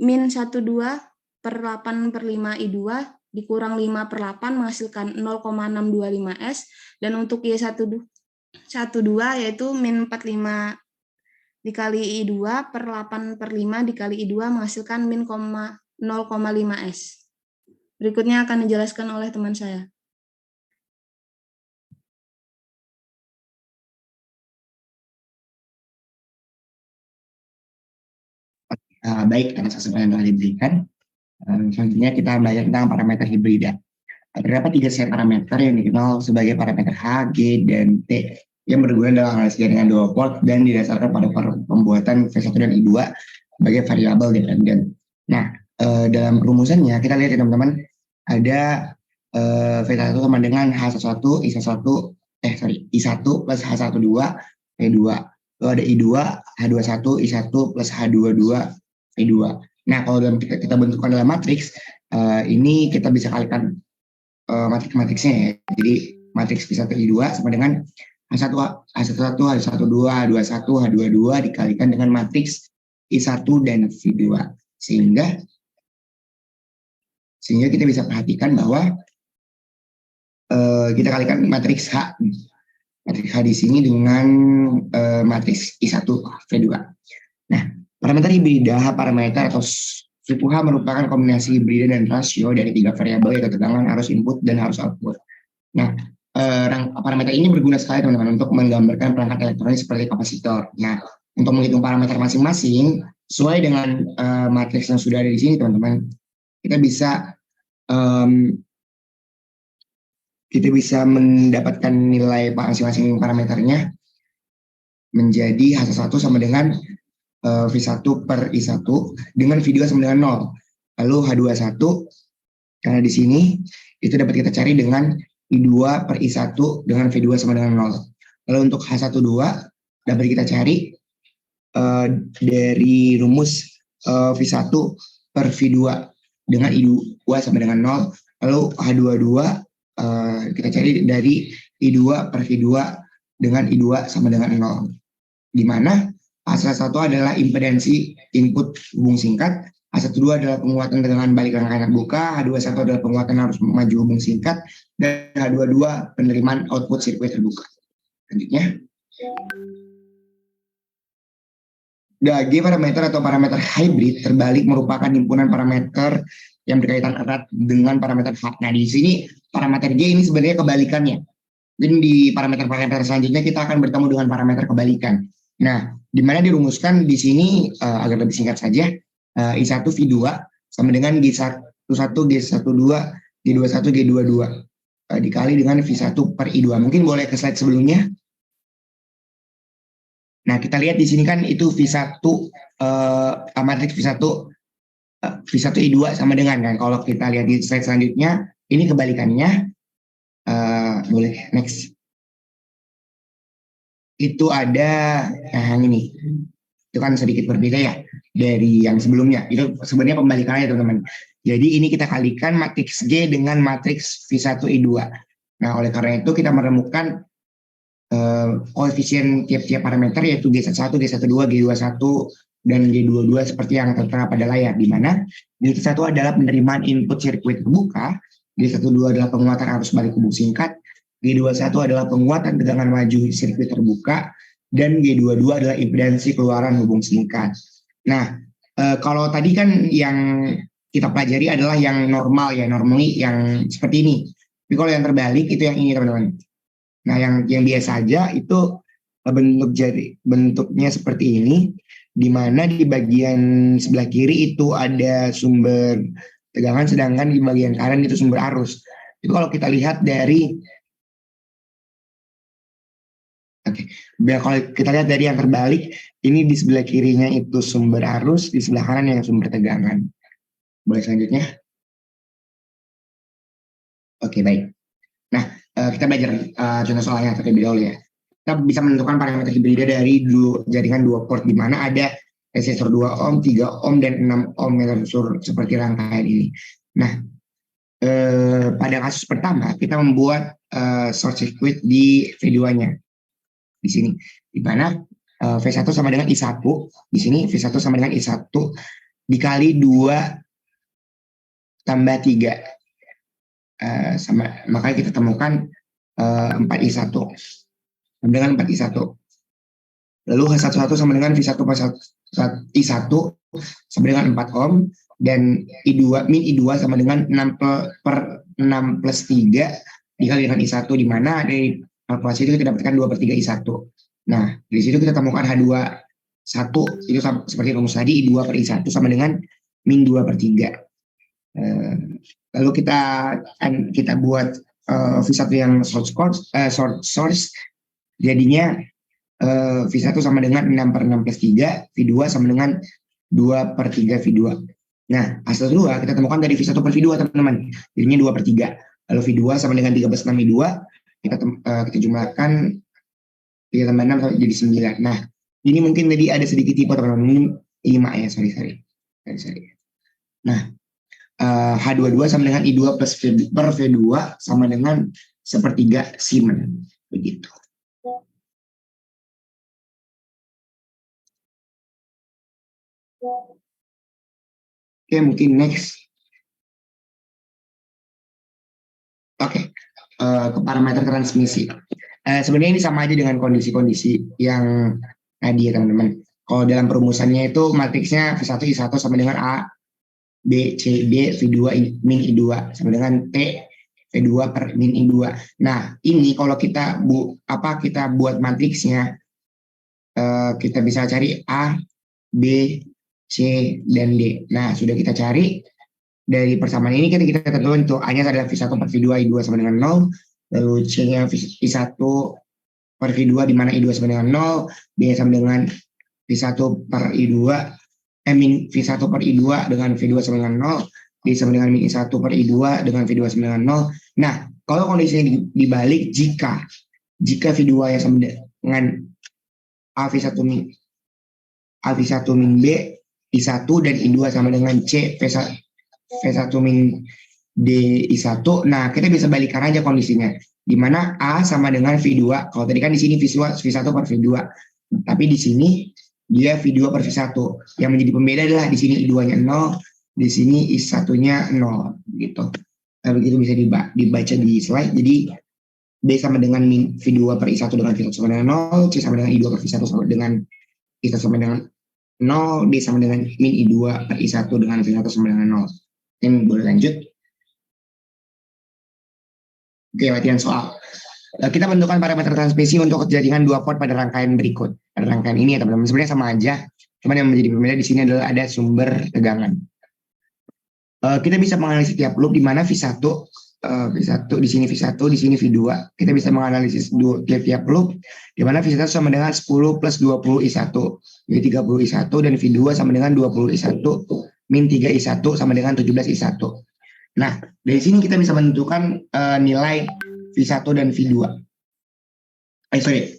min 12 per 8 per 5 I2, dikurang 5 per 8, menghasilkan 0,625 S. Dan untuk Y12, yaitu min 45 dikali I2 per 8 per 5 dikali I2 menghasilkan min 0,5 S. Berikutnya akan dijelaskan oleh teman saya. Baik, atas kesempatan yang telah diberikan. Selanjutnya kita belajar tentang parameter hibrida. terdapat 3 set parameter yang dikenal sebagai parameter H, G, dan T yang berguna dalam analisis jaringan 2 port dan didasarkan pada pembuatan V1 dan I2 sebagai variabel dependen. Nah, dalam rumusannya kita lihat ya teman-teman, ada V1 sama dengan H1, I1 plus H12, V2. Lalu ada I2, H21, I1 plus H22, V2. Nah, kalau kita bentukkan dalam matriks, ini kita bisa kalikan matriksnya ya. Jadi matriks V1 I2 sama dengan H1, H12, H21, H22 dikalikan dengan matriks I1 dan V2. Sehingga kita bisa perhatikan bahwa kita kalikan matriks H. Matriks H di sini dengan matriks I1 V2. Nah, parameter hibrida H parameter atau suku H merupakan kombinasi hibrida dan rasio dari 3 variabel yaitu tegangan, arus input, dan arus output. Nah, parameter ini berguna sekali teman-teman untuk menggambarkan perangkat elektronik seperti kapasitor. Nah, untuk menghitung parameter masing-masing sesuai dengan matriks yang sudah ada di sini teman-teman, kita bisa mendapatkan nilai masing-masing parameternya menjadi H1 sama dengan V1 per I1 dengan V2 sama dengan 0. Lalu H21 karena di sini itu dapat kita cari dengan I2 per I1 dengan V2 sama dengan 0. Lalu untuk H12 dapat kita cari dari rumus V1 per V2 dengan I2 sama dengan 0. Lalu H22 kita cari dari I2 per V2 dengan I2 sama dengan 0. Di mana H1 adalah impedansi input hubung singkat, H12 adalah penguatan tegangan balik rangkaian terbuka, H21 adalah penguatan arus maju hubung singkat, dan H22 penerimaan output sirkuit terbuka. Selanjutnya, G parameter atau parameter hybrid terbalik merupakan himpunan parameter yang berkaitan erat dengan parameter H. Nah, di sini parameter G ini sebenarnya kebalikannya. Dan di parameter-parameter selanjutnya kita akan bertemu dengan parameter kebalikan. Nah, di mana dirumuskan di sini agar lebih singkat saja, I1 V2 sama dengan G11, G12, G21, G22 dikali dengan V1 per I2. Mungkin boleh ke slide sebelumnya. Nah, kita lihat di sini kan itu V1 matriks V1 I2 sama dengan kan. Kalau kita lihat di slide selanjutnya, ini kebalikannya. Boleh next. Itu ada yang ini. Itu kan sedikit berbeda ya dari yang sebelumnya. Itu sebenarnya pembalikannya teman-teman. Jadi ini kita kalikan matriks G dengan matriks V1 I2. Nah, oleh karena itu kita menemukan koefisien tiap-tiap parameter yaitu G11, G12, G21, dan G22 seperti yang tertera pada layar, di mana G1 adalah penerimaan input sirkuit terbuka, G12 adalah penguatan arus balik hubung singkat, G21 adalah penguatan tegangan maju sirkuit terbuka, dan G22 adalah impedansi keluaran hubung singkat. Nah, kalau tadi kan yang kita pelajari adalah yang normal ya, normally yang seperti ini. Tapi kalau yang terbalik itu yang ini teman-teman. Nah, yang biasa aja itu bentuknya seperti ini, di mana di bagian sebelah kiri itu ada sumber tegangan, sedangkan di bagian kanan itu sumber arus. Itu kalau kita lihat dari kalau kita lihat dari yang terbalik, ini di sebelah kirinya itu sumber arus, di sebelah kanan yang sumber tegangan. Boleh selanjutnya? Oke, baik. Nah, kita belajar contoh soalnya terlebih dahulu ya. Kita bisa menentukan parameter hibrida dari jaringan 2 port, di mana ada resistor 2 ohm, 3 ohm, dan 6 ohm yang tersusun seperti rangkaian ini. Nah, pada kasus pertama, kita membuat short circuit di V2-nya. Di sini, di mana V1 sama dengan I1, di sini V1 sama dengan I1 dikali 2 tambah 3. Makanya kita temukan 4I1 dengan 4I1. Lalu H11 sama dengan V1 plus I1 sama dengan 4 ohm, dan I2 min I2 sama dengan 6 per 6 plus 3 dikali dengan I1, di mana dari kalkulasi itu kita dapatkan 2/3 I1. Nah, dari situ kita temukan H21 itu seperti rumus tadi, I2 per I1 sama dengan min 2/3. lalu kita buat V1 yang short source, jadinya V1 sama dengan 6/6 plus 3, V2 sama dengan 2/3 V2. Nah, hasil kedua kita temukan dari V1 per V2 teman-teman, jadinya 2/3. Lalu V2 sama dengan 3 plus 6 V2, kita jumlahkan 3 tambah 6 jadi 9. Nah, ini mungkin tadi ada sedikit tipe teman-teman, ini 5 ya, sorry. Nah, H22 sama dengan I2 plus per V2 sama dengan 1/3 Siemens. Begitu. Oke, mungkin next. Oke, ke parameter transmisi. Sebenarnya ini sama aja dengan kondisi-kondisi yang tadi ya teman-teman. Kalau dalam perumusannya itu matriksnya V1 I1 sama dengan A, B, C, D, V2 min I2 sama dengan T, V2 per min I2. Nah, ini kalau kita buat matriksnya, kita bisa cari A, B, C, dan D. Nah, sudah kita cari dari persamaan ini kita tentukan tuh A-nya adalah V1 per V2, I2 sama dengan 0, lalu C-nya I1 per V2 di mana I2 sama dengan 0, B sama dengan V1 per I2, min V1 per I2 dengan V2 sama dengan 0, D sama dengan min I1 per I2 dengan V2 sama dengan 0. Nah, kalau kondisinya dibalik, jika V2 ya sama dengan A V1 min B I1 dan I2 sama dengan C V1 min D I1, nah kita bisa balikan aja kondisinya, di mana A sama dengan V2. Kalau tadi kan di sini V1 per V2, tapi di sini dia V2 per V1. Yang menjadi pembeda adalah di sini I2-nya 0, di sini I1-nya 0 gitu. Nah, begitu bisa dibaca di slide. Jadi B sama dengan min V2 per I1 dengan V1 sama dengan 0, C sama dengan I2 per V1 sama dengan I1 sama dengan 0, D sama dengan min I2 per I1 dengan V1 sama dengan 0. Ini boleh lanjut. Oke, latihan soal. Kita bentukkan parameter transmisi untuk jaringan 2 port pada rangkaian berikut. Pada rangkaian ini ya teman-teman, sebenarnya sama aja. Cuman yang menjadi pembeda di sini adalah ada sumber tegangan. Kita bisa menganalisis tiap loop di mana V1 di sini V1, di sini V2. Kita bisa menganalisis tiap loop di mana V1 sama dengan 10 plus 20 I1, jadi 30 I1, dan V2 sama dengan 20 I1 min 3 I1 sama dengan 17 I1. Nah, dari sini kita bisa menentukan nilai V1 dan V2.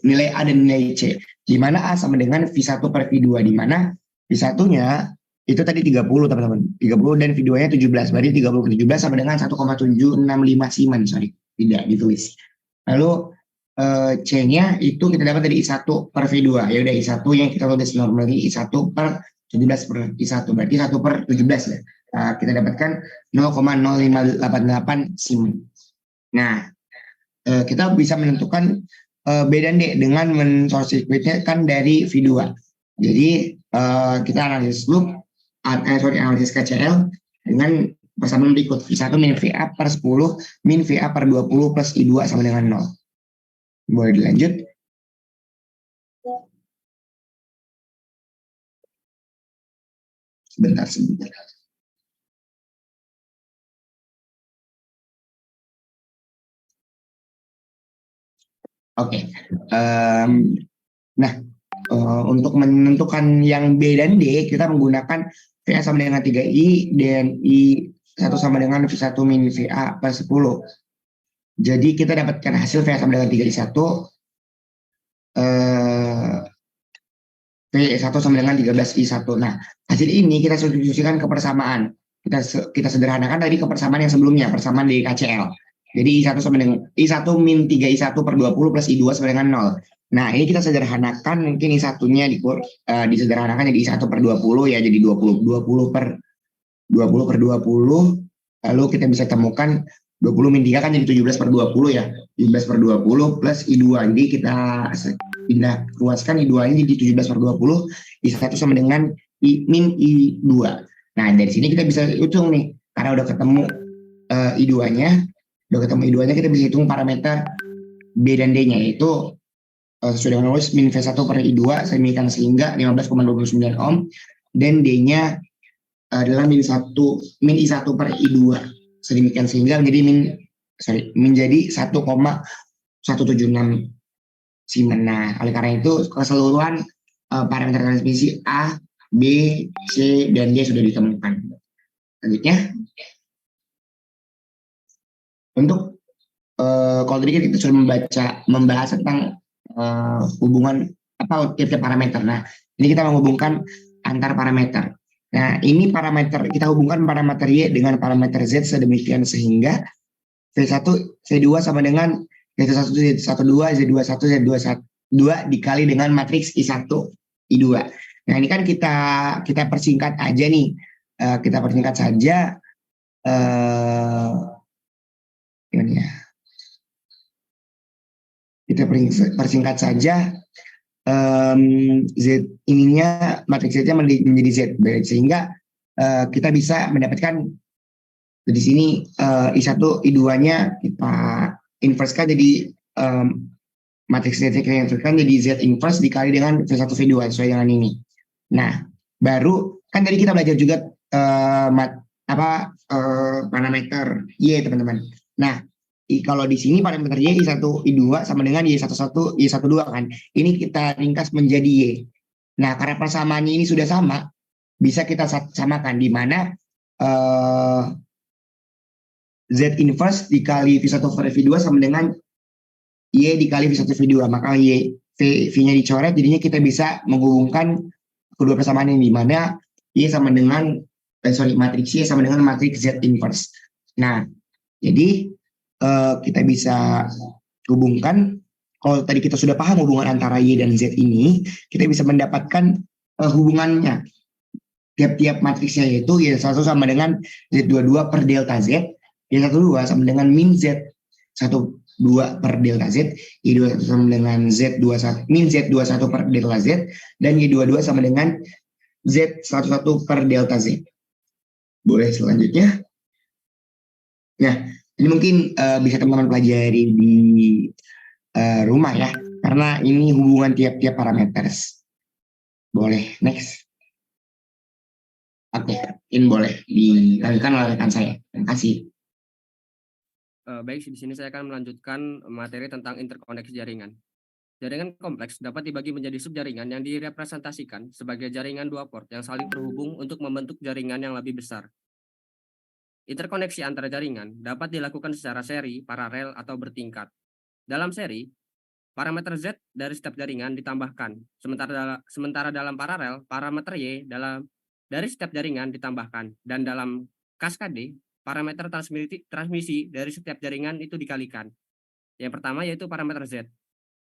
Nilai A dan nilai C. Di mana A sama dengan V1 per V2, di mana V1-nya itu tadi 30 teman-teman. 30 dan V2-nya 17. Berarti 30 ke 17 sama dengan 1,765 Siemens, tidak ditulis. Lalu C-nya itu kita dapat dari I1 per V2. Ya udah I1 yang kita tulis normally I1 per 17 per I1. Berarti 1 per 17 ya. Nah, kita dapatkan 0,0588 Siemens. Nah, kita bisa menentukan B dan D dengan men-short circuitnya kan dari V2. Jadi kita analisis loop, analisis KCL dengan persamaan berikut. V1 min VA per 10 min VA per 20 plus I2 sama dengan 0. Boleh dilanjut. Sebentar. Oke. Nah, untuk menentukan yang B dan D, kita menggunakan VA sama dengan 3I dan I1 sama dengan V1 min VA per 10. Jadi kita dapatkan hasil VA sama dengan 3I1, V1 sama dengan 13I1. Nah, hasil ini kita substitusikan ke persamaan. Kita sederhanakan dari kepersamaan yang sebelumnya, persamaan dari KCL. Jadi I1 sama dengan I1 min 3I1 per 20 plus I2 sama dengan 0. Nah, ini kita sederhanakan, mungkin I1-nya disederhanakan jadi I1 per 20 ya, jadi 20 per 20. Lalu kita bisa temukan 20 min 3 kan jadi 17 per 20 ya. 17 per 20 plus I2. Jadi kita pindah luaskan I2-nya jadi 17 per 20. I1 sama dengan min I2. Nah, dari sini kita bisa hitung nih. Karena udah ketemu I2-nya, kita bisa hitung parameter B dan D-nya, yaitu sesuai dengan rules min V1 per I2 semikan sehingga 15,29 ohm, dan D-nya adalah min I1 per I2 sedemikian sehingga menjadi 1,176 Siemens. Nah, oleh karena itu keseluruhan parameter transmisi A, B, C, dan D sudah ditemukan. Selanjutnya, untuk kalau tadi kita sudah membahas tentang hubungan tiap-tiap parameter. Nah, ini kita menghubungkan antar parameter. Nah, ini parameter kita hubungkan parameter Y dengan parameter Z sedemikian sehingga V1, V2 sama dengan Z1, Z12, Z21, Z22 dikali dengan matriks I1, I2. Nah, ini kan kita persingkat aja nih. Kita persingkat saja ini ya. Kita persingkat saja Z ininya matriks Z-nya menjadi Z, sehingga kita bisa mendapatkan di sini I1, I2-nya kita inverse-kan jadi matriks Z kita inverse-kan jadi Z inverse dikali dengan V1, V2 sesuai dengan ini. Nah, baru kan tadi kita belajar juga parameter Y, teman-teman. Nah, kalau di sini parameter Y I1, I2 sama dengan Y11, Y12 kan. Ini kita ringkas menjadi Y. Nah, karena persamaannya ini sudah sama, bisa kita samakan di mana Z inverse dikali V1 per V2 sama dengan Y dikali V1 V2. Maka V-nya dicoret, jadinya kita bisa menghubungkan kedua persamaan ini, di mana Y sama dengan matriks Y sama dengan matriks Z inverse. Nah, jadi kita bisa hubungkan, kalau tadi kita sudah paham hubungan antara Y dan Z ini, kita bisa mendapatkan hubungannya. Tiap-tiap matriksnya yaitu Y1 sama dengan Z22 per delta Z, Y12 sama dengan min Z12 per delta Z, Y21 sama dengan min Z21 per delta Z, dan Y22 sama dengan Z11 per delta Z. Boleh selanjutnya. Nah, ini mungkin bisa teman-teman pelajari di rumah ya, karena ini hubungan tiap-tiap parameter. Boleh, next. Oke, ini boleh dilanjutkan oleh rekan saya. Terima kasih. Baik, di sini saya akan melanjutkan materi tentang interkoneksi jaringan. Jaringan kompleks dapat dibagi menjadi subjaringan yang direpresentasikan sebagai jaringan dua port yang saling terhubung untuk membentuk jaringan yang lebih besar. Interkoneksi antara jaringan dapat dilakukan secara seri, paralel, atau bertingkat. Dalam seri, parameter Z dari setiap jaringan ditambahkan, sementara dalam paralel, parameter Y dari setiap jaringan ditambahkan, dan dalam kaskade, parameter transmisi dari setiap jaringan itu dikalikan. Yang pertama yaitu parameter Z.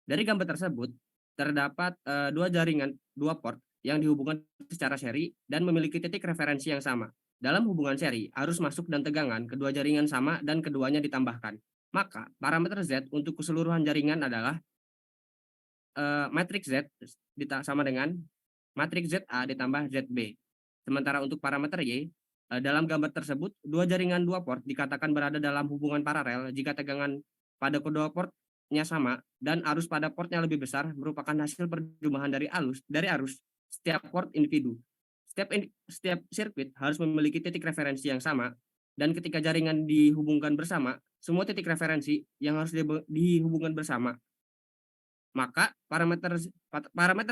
Dari gambar tersebut, terdapat dua port yang dihubungkan secara seri dan memiliki titik referensi yang sama. Dalam hubungan seri, arus masuk dan tegangan kedua jaringan sama dan keduanya ditambahkan. Maka, parameter Z untuk keseluruhan jaringan adalah matriks Z sama dengan matriks ZA ditambah ZB. Sementara untuk parameter Y, dalam gambar tersebut, dua jaringan dua port dikatakan berada dalam hubungan paralel jika tegangan pada kedua portnya sama dan arus pada portnya lebih besar merupakan hasil perjumpaan dari arus setiap port individu. Setiap sirkuit harus memiliki titik referensi yang sama, dan ketika jaringan dihubungkan bersama, semua titik referensi yang harus dihubungkan bersama. Maka parameter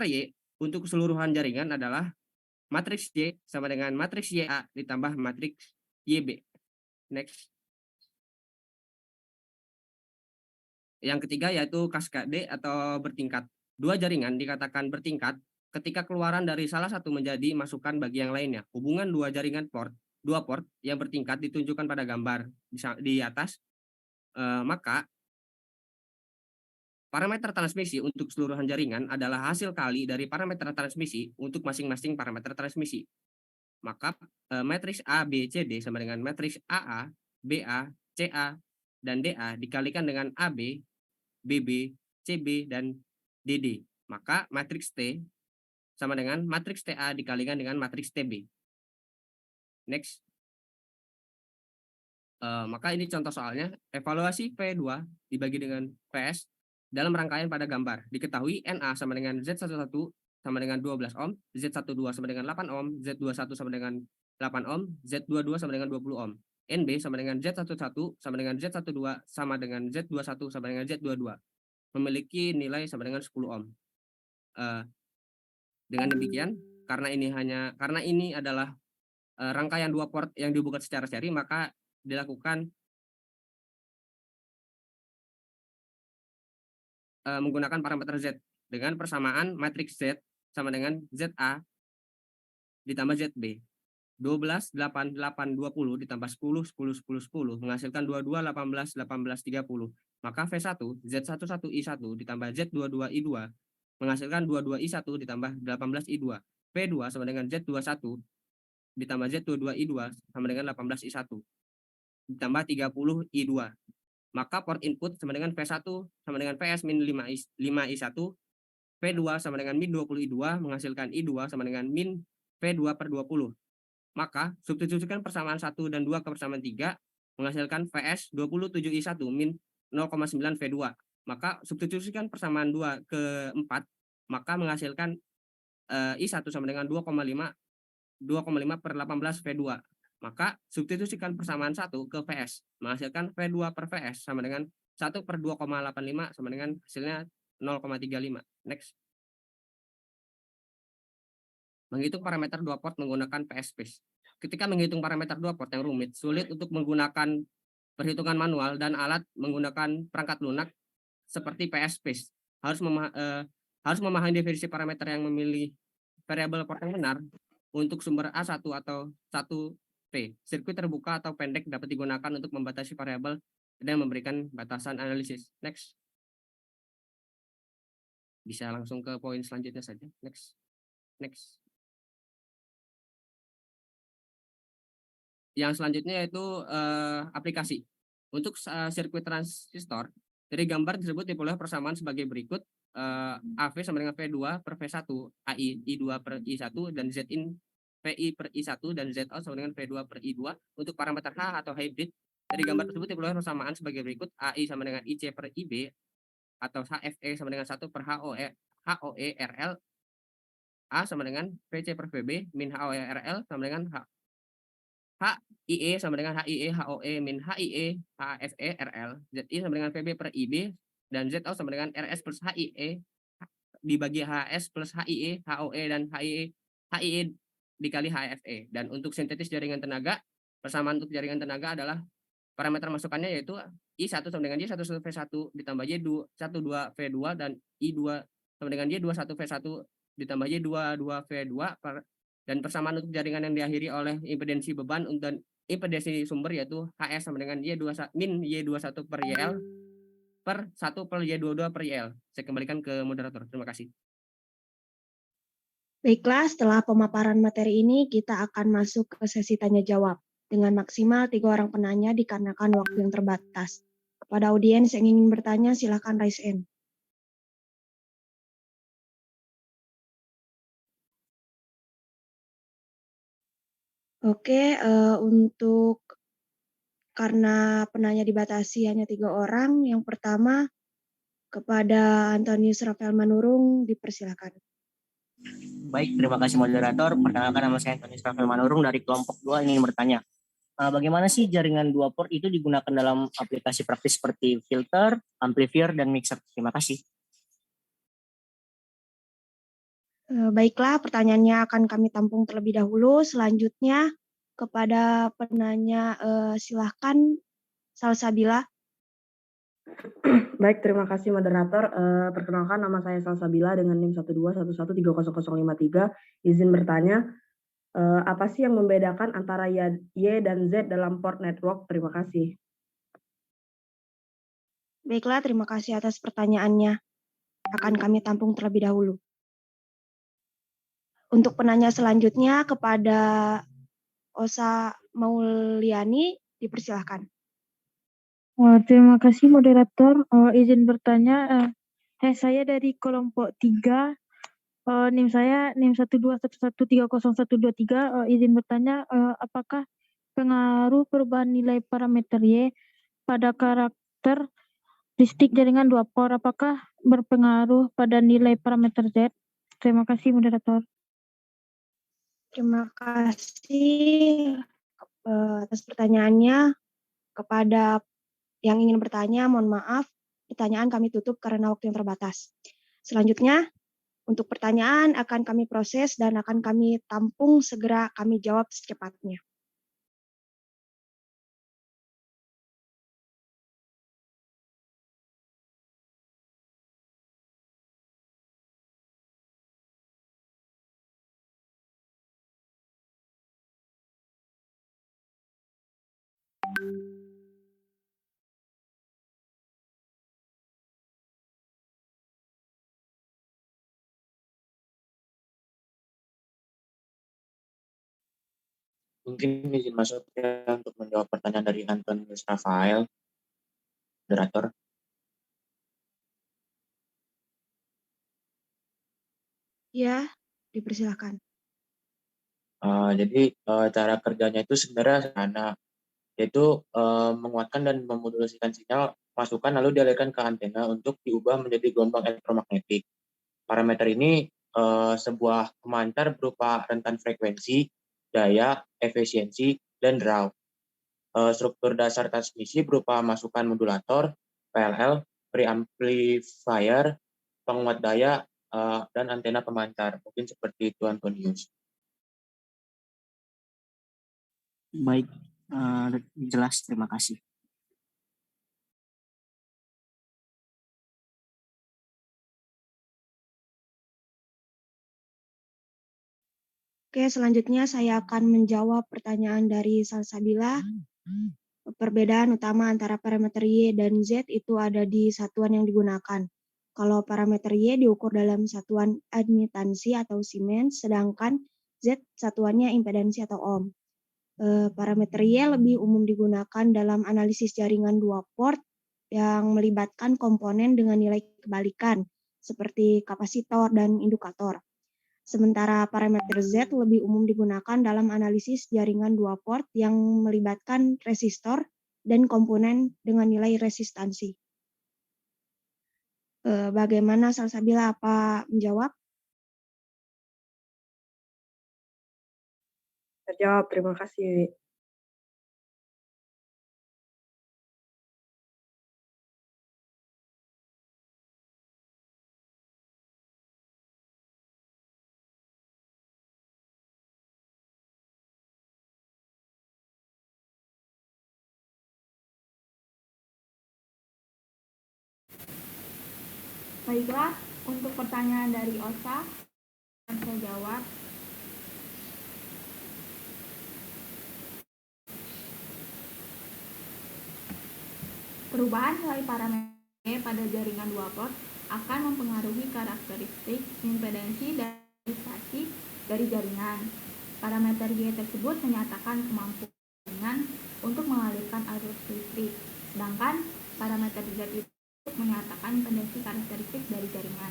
Y untuk keseluruhan jaringan adalah matriks Y sama dengan matriks YA ditambah matriks YB. Next. Yang ketiga yaitu kaskade atau bertingkat. Dua jaringan dikatakan bertingkat ketika keluaran dari salah satu menjadi masukan bagi yang lainnya. Hubungan dua jaringan dua port yang bertingkat ditunjukkan pada gambar di atas. Maka parameter transmisi untuk keseluruhan jaringan adalah hasil kali dari parameter transmisi untuk masing-masing parameter transmisi. Maka matriks A, B, C, D sama dengan matriks AA, BA, CA, dan DA dikalikan dengan AB, BB, CB, dan DD. Maka matriks T sama dengan matriks TA dikalikan dengan matriks TB. Next. Maka ini contoh soalnya, evaluasi P2 dibagi dengan PS dalam rangkaian pada gambar. Diketahui NA sama dengan Z11 sama dengan 12 ohm, Z12 sama dengan 8 ohm, Z21 sama dengan 8 ohm, Z22 sama dengan 20 ohm. NB sama dengan Z11 sama dengan Z12 sama dengan Z21 sama dengan Z22 memiliki nilai sama dengan 10 ohm. Dengan demikian, karena ini adalah rangkaian 2 port yang dibuka secara seri, maka dilakukan menggunakan parameter Z dengan persamaan matriks Z sama dengan ZA ditambah ZB. 12, 8, 8, 20 ditambah 10, 10, 10, 10 menghasilkan 22, 18, 18, 30. Maka V1, Z11I1 ditambah Z22I2 menghasilkan 22I1 ditambah 18I2. V2 sama dengan Z21 ditambah Z22I2 sama dengan 18I1 ditambah 30I2. Maka port input sama dengan V1 sama dengan VS min 5I1, V2 sama dengan min 20I2 menghasilkan I2 sama dengan min V2 per 20. Maka substitusikan persamaan 1 dan 2 ke persamaan 3 menghasilkan VS 27I1 min 0,9 V2. Maka substitusikan persamaan 2 ke 4 maka menghasilkan I1 sama dengan 2,5 per 18 V2. Maka substitusikan persamaan 1 ke VS menghasilkan V2 per VS sama dengan 1 per 2,85 sama dengan hasilnya 0,35. Next. Menghitung parameter 2 port menggunakan PS Space. Ketika menghitung parameter 2 port yang rumit, sulit untuk menggunakan perhitungan manual dan alat menggunakan perangkat lunak seperti PS Space. Harus memahami definisi parameter yang memilih variabel port yang benar untuk sumber A1 atau 1P. Sirkuit terbuka atau pendek dapat digunakan untuk membatasi variabel dan memberikan batasan analisis. Next. Bisa langsung ke poin selanjutnya saja. Next. Yang selanjutnya yaitu aplikasi. Untuk sirkuit transistor, dari gambar tersebut diperoleh persamaan sebagai berikut. AV sama dengan V2 per V1, AI I2 per I1, dan Zin VI per I1, dan Zout sama dengan V2 per I2. Untuk parameter H atau hybrid, dari gambar tersebut diperoleh persamaan sebagai berikut. AI sama dengan IC per IB, atau HFE sama dengan 1 per HOE RL. A sama dengan VC per VB min HOE RL sama dengan HIE sama dengan HIE HOE min HIE HFE RL. ZI sama dengan VB per IB, dan Zout sama dengan RS plus HIE dibagi HS plus HIE HOE dan HIE dikali HFE. Dan untuk sintetis jaringan tenaga, persamaan untuk jaringan tenaga adalah parameter masukannya yaitu I1 sama dengan Y11V1 ditambah Y12V2 dan I2 sama dengan Y21V1 ditambah Y22V2 dan persamaan untuk jaringan yang diakhiri oleh impedensi beban dan impedensi sumber yaitu HS sama dengan min Y21 per YL per 1 per Y22 per YL. Saya kembalikan ke moderator. Terima kasih. Baiklah, setelah pemaparan materi ini kita akan masuk ke sesi tanya jawab dengan maksimal 3 orang penanya dikarenakan waktu yang terbatas. Kepada audiens yang ingin bertanya silakan raise hand. Oke, untuk karena penanya dibatasi hanya 3 orang, yang pertama kepada Antonius Rafael Manurung dipersilakan. Baik, terima kasih moderator. Perkenalkan, nama saya Antonius Rafael Manurung dari kelompok 2 ingin bertanya. Bagaimana sih jaringan 2 port itu digunakan dalam aplikasi praktis seperti filter, amplifier, dan mixer? Terima kasih. Baiklah, pertanyaannya akan kami tampung terlebih dahulu. Selanjutnya kepada penanya, silahkan Salsabila. Baik, terima kasih moderator. Perkenalkan, nama saya Salsabila dengan NIM 121130053. Izin bertanya, apa sih yang membedakan antara Y dan Z dalam port network? Terima kasih. Baiklah, terima kasih atas pertanyaannya. Akan kami tampung terlebih dahulu. Untuk penanya selanjutnya kepada Osa Mauliani, dipersilahkan. Terima kasih moderator. Izin bertanya, saya dari kelompok 3, NIM saya NIM 121130123. Izin bertanya, apakah pengaruh perubahan nilai parameter Y pada karakteristik jaringan 2 port, apakah berpengaruh pada nilai parameter Z? Terima kasih moderator. Terima kasih atas pertanyaannya. Kepada yang ingin bertanya, mohon maaf, pertanyaan kami tutup karena waktu yang terbatas. Selanjutnya, untuk pertanyaan akan kami proses dan akan kami tampung, segera kami jawab secepatnya. Mungkin izin masuk ya untuk menjawab pertanyaan dari Antonius Rafael, moderator. Ya, dipersilakan. Jadi cara kerjanya itu sebenarnya sederhana, yaitu menguatkan dan memodulasikan sinyal masukan lalu dialirkan ke antena untuk diubah menjadi gelombang elektromagnetik. Parameter ini sebuah pemancar berupa rentan frekuensi, daya, efisiensi, dan draw. Struktur dasar transmisi berupa masukan modulator, PLL, preamplifier, penguat daya, dan antena pemancar. Mungkin seperti itu, Antonius. Baik, jelas. Terima kasih. Oke, selanjutnya saya akan menjawab pertanyaan dari Salsabila. Perbedaan utama antara parameter Y dan Z itu ada di satuan yang digunakan. Kalau parameter Y diukur dalam satuan admitansi atau Siemens, sedangkan Z satuannya impedansi atau ohm. Parameter Y lebih umum digunakan dalam analisis jaringan dua port yang melibatkan komponen dengan nilai kebalikan, seperti kapasitor dan indukator. Sementara parameter Z lebih umum digunakan dalam analisis jaringan dua port yang melibatkan resistor dan komponen dengan nilai resistansi. Bagaimana Salsabila, apa menjawab? Terjawab, terima kasih. Baiklah, untuk pertanyaan dari Osa, akan saya jawab. Perubahan nilai parameter pada jaringan dua port akan mempengaruhi karakteristik impedansi dan resistasi dari jaringan. Parameter Y tersebut menyatakan kemampuan jaringan untuk mengalirkan arus listrik, sedangkan parameter Z itu menyatakan impedansi karakteristik dari jaringan.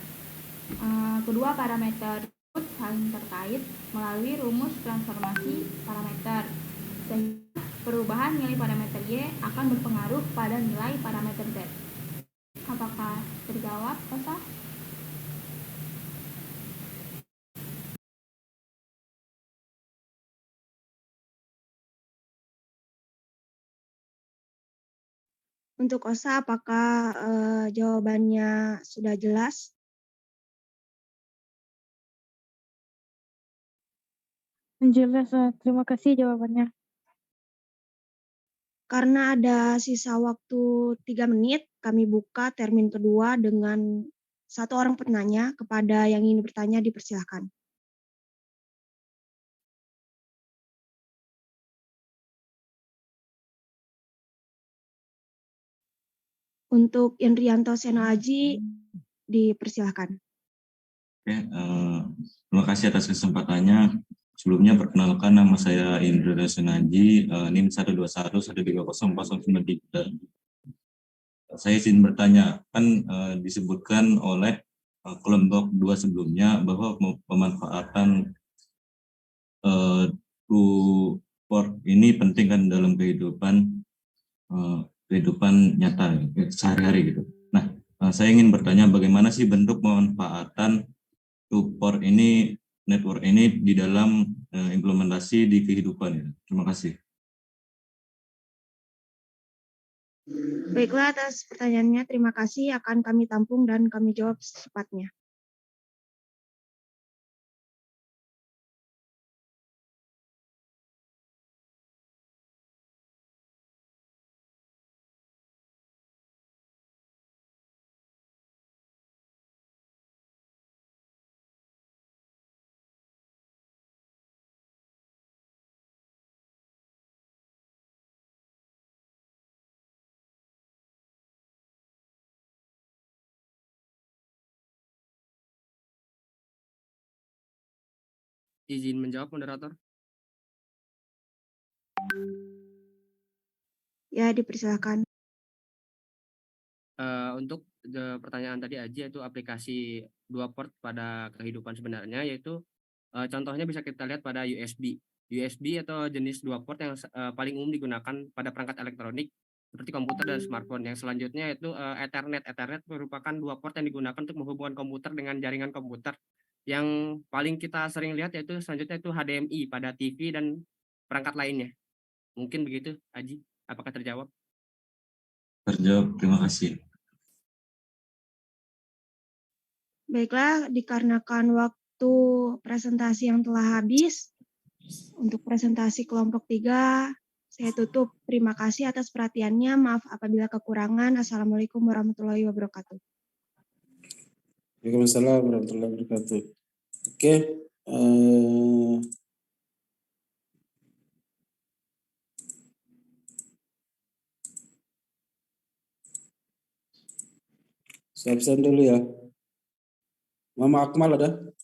Kedua parameter tersebut saling terkait melalui rumus transformasi parameter, sehingga perubahan nilai parameter Y akan berpengaruh pada nilai parameter Z. Apakah terjawab, Osa? Untuk Osa, apakah jawabannya sudah jelas? Jelas, terima kasih jawabannya. Karena ada sisa waktu 3 menit, kami buka termin kedua dengan satu orang penanya. Kepada yang ingin bertanya, dipersilahkan. Untuk Indrianto Seno Aji, dipersilahkan. Oke, terima kasih atas kesempatannya. Sebelumnya perkenalkan, nama saya Indra Senaji, NIM 121130093. Saya izin bertanya, kan disebutkan oleh kelompok 2 sebelumnya bahwa pemanfaatan port ini penting kan dalam kehidupan nyata sehari-hari gitu. Nah, saya ingin bertanya bagaimana sih bentuk pemanfaatan port ini, network ini di dalam implementasi di kehidupan ya. Terima kasih. Baiklah, atas pertanyaannya terima kasih, akan kami tampung dan kami jawab secepatnya. Izin menjawab, moderator. Ya, dipersilakan. Untuk pertanyaan tadi Aji, yaitu aplikasi dua port pada kehidupan sebenarnya, yaitu contohnya bisa kita lihat pada USB. USB atau jenis dua port yang paling umum digunakan pada perangkat elektronik seperti komputer dan smartphone. Yang selanjutnya yaitu Ethernet. Ethernet merupakan dua port yang digunakan untuk menghubungkan komputer dengan jaringan komputer. Yang paling kita sering lihat yaitu selanjutnya itu HDMI pada TV dan perangkat lainnya. Mungkin begitu, Aji. Apakah terjawab? Terjawab, terima kasih. Baiklah, dikarenakan waktu presentasi yang telah habis, untuk presentasi kelompok 3, saya tutup. Terima kasih atas perhatiannya. Maaf apabila kekurangan. Assalamualaikum warahmatullahi wabarakatuh. Waalaikumsalam warahmatullahi wabarakatuh. Oke. Saya absen dulu ya. Mama Akmal ada?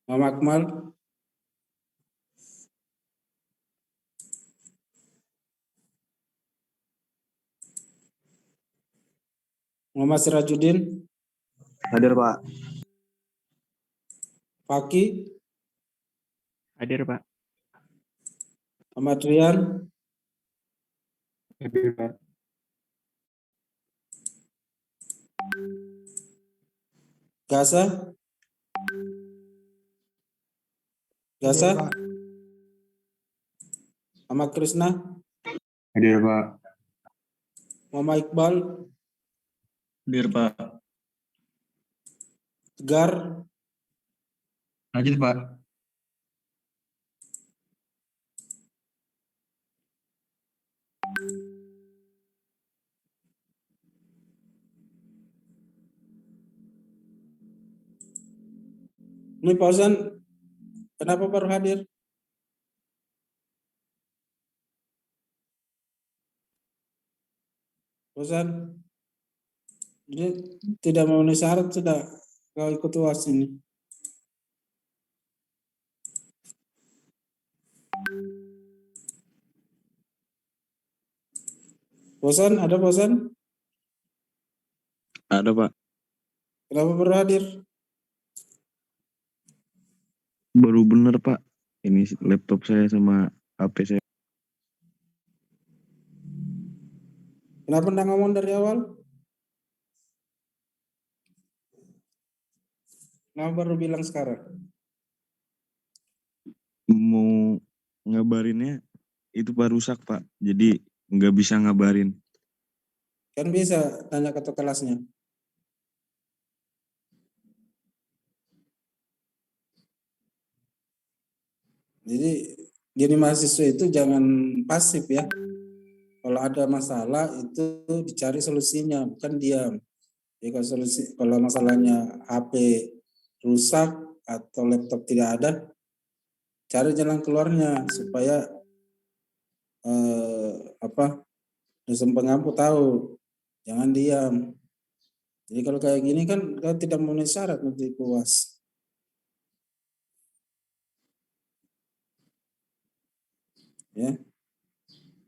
Mama Akmal? Muhammad Sirajuddin? Hadir, Pak. Faki? Hadir, Pak. Ahmad Rian? Hadir, Pak. Gasa? Gasa? Hadir, Pak. Ahmad Krisna? Hadir, Pak. Muhammad Iqbal? Hadir, Pak. Tegar? Hadir, Pak. Ini Pak Ozan, kenapa baru hadir? Ozan, ini tidak memenuhi syarat sudah kau ikut UAS ini. Bosan, ada bosan? Ada, Pak. Kenapa baru hadir? Baru bener, Pak. Ini laptop saya sama HP saya. Kenapa enggak ngomong dari awal? Kenapa baru bilang sekarang? Mau ngabarinnya itu Pak rusak, Pak. Jadi nggak bisa ngabarin. Kan bisa tanya ke kelasnya. Jadi mahasiswa itu jangan pasif ya. Kalau ada masalah itu dicari solusinya, bukan diam. Jadi kalau masalahnya HP rusak atau laptop tidak ada, cari jalan keluarnya supaya dosen pengampu tahu, jangan diam. Jadi kalau kayak gini kan kalau tidak memenuhi syarat nanti UAS. Ya,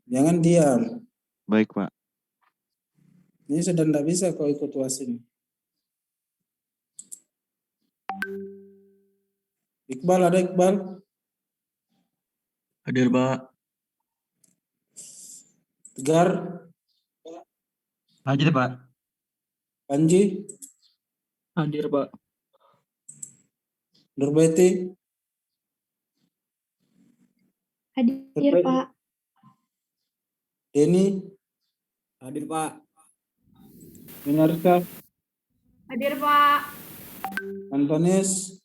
jangan diam. Baik, Pak. Ini sudah tidak bisa kau ikut UAS ini. Iqbal, ada Iqbal? Hadir, Pak. Tegar? Hadir, Pak. Panji? Hadir, Pak. Nurbeti? Hadir, Pak. Denny, Hadir, Pak. Minarska, Hadir, Pak. Antonis,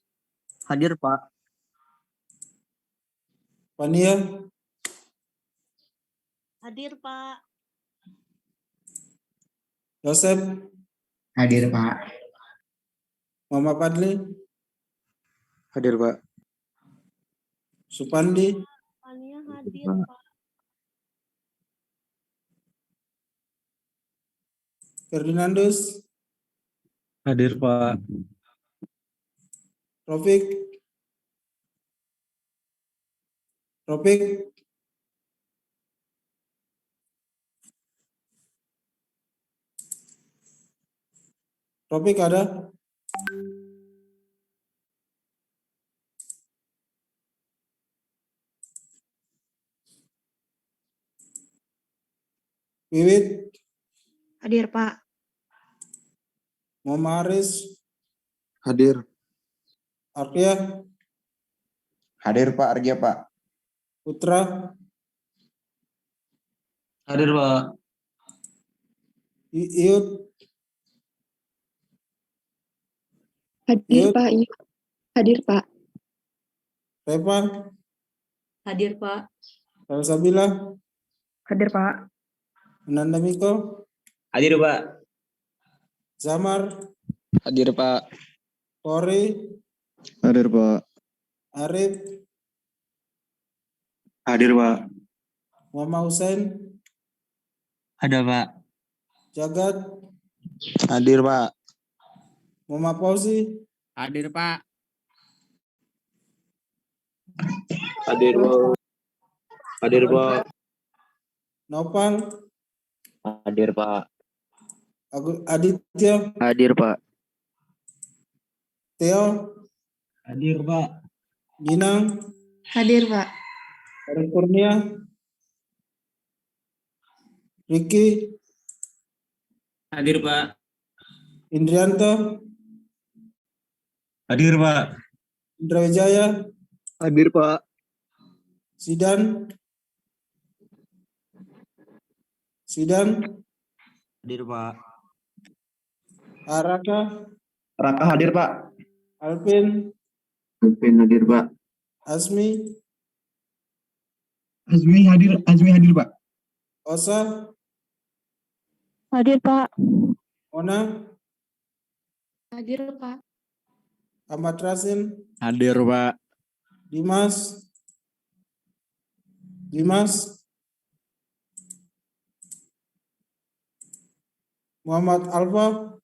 Hadir, Pak. Pania, Hadir, Pak. Yosep, Hadir, Pak. Muhammad Fadli, Hadir, Pak. Supandi, Pania hadir, Pak. Ferdinandus, Hadir, Pak. Rofik, Rofik ada? Wiwit, Hadir, Pak. Muhammad Haris, Hadir. Arkia, Hadir Pak, Argia Pak. Putra, Hadir, Pak. Iut, Hadir, Pak. Hadir, Pak. Reva, Hadir, Pak. Salsabila, Hadir, Pak. Ananda Miko, Hadir, Pak. Zamar, Hadir, Pak. Kori, Hadir Pak. Arif, Hadir Pak. Muhammad Hussein, Ada, Pak. Jagat, Hadir Pak. Muhammad Fauzi, Hadir, Pak. Hadir, Pak. Hadir, Pak. Nopal, Hadir, Pak. Aditya, Hadir, Pak. Theo, Hadir, Pak. Ginang, Hadir, Pak. Arif Kurnia, Ricky, Hadir, Pak. Indrianto, Hadir, Pak. Indra Wijaya, Hadir, Pak. Sidan, Hadir, Pak. Araka, Raka hadir Pak. Alvin, Hadir Pak. Asmi, Azmi hadir Pak. Osa, Hadir, Pak. Ona, Hadir, Pak. Ahmad Rasin, Hadir Pak. Dimas, Muhammad Alfa,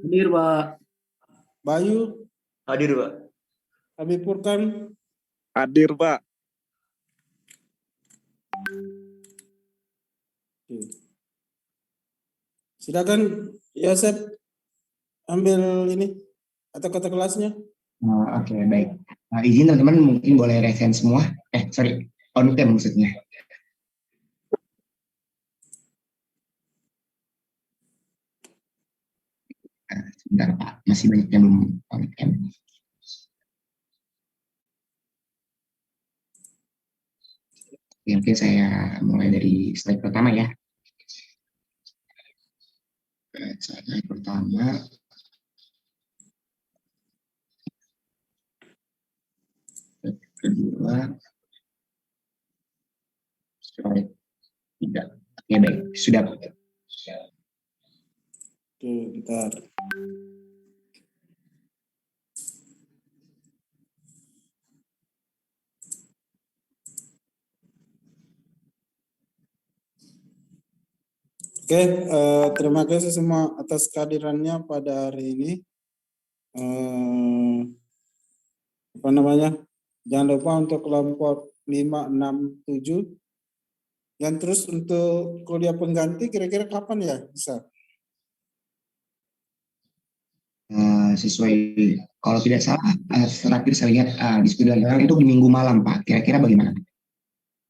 Hadir, Pak. Bayu, Hadir, Pak. Habib Furkan, Hadir Pak. silakan Yosep ambil ini atau kata kelasnya. Oke, baik. Izin teman-teman mungkin boleh resen semua. On cam maksudnya. Sebentar Pak, masih banyak yang belum on cam. Oke, saya mulai dari slide pertama ya. Slide pertama. Kedua, slide 3. Oke, baik, sudah. Oke, bentar. Oke, terima kasih semua atas kehadirannya pada hari ini. Jangan lupa untuk kelompok 5, 6, 7. Yang terus untuk kuliah pengganti kira-kira kapan ya bisa? Sesuai, kalau tidak salah, terakhir saya lihat di studian itu di minggu malam Pak. Kira-kira bagaimana?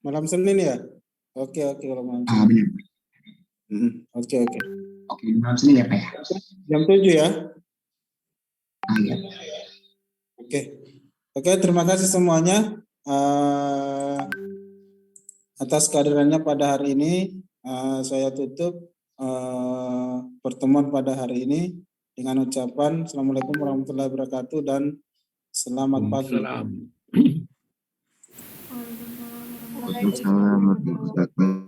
Malam Senin ya? Oke, kalau malam Senin. Benar. Oke. Oke, malam Senin ya Pak ya? Jam 7 ya? Iya. Oke, terima kasih semuanya. atas kehadirannya pada hari ini. Saya tutup pertemuan pada hari ini dengan ucapan Assalamualaikum warahmatullahi wabarakatuh dan selamat pagi. Waalaikumsalam warahmatullahi wabarakatuh.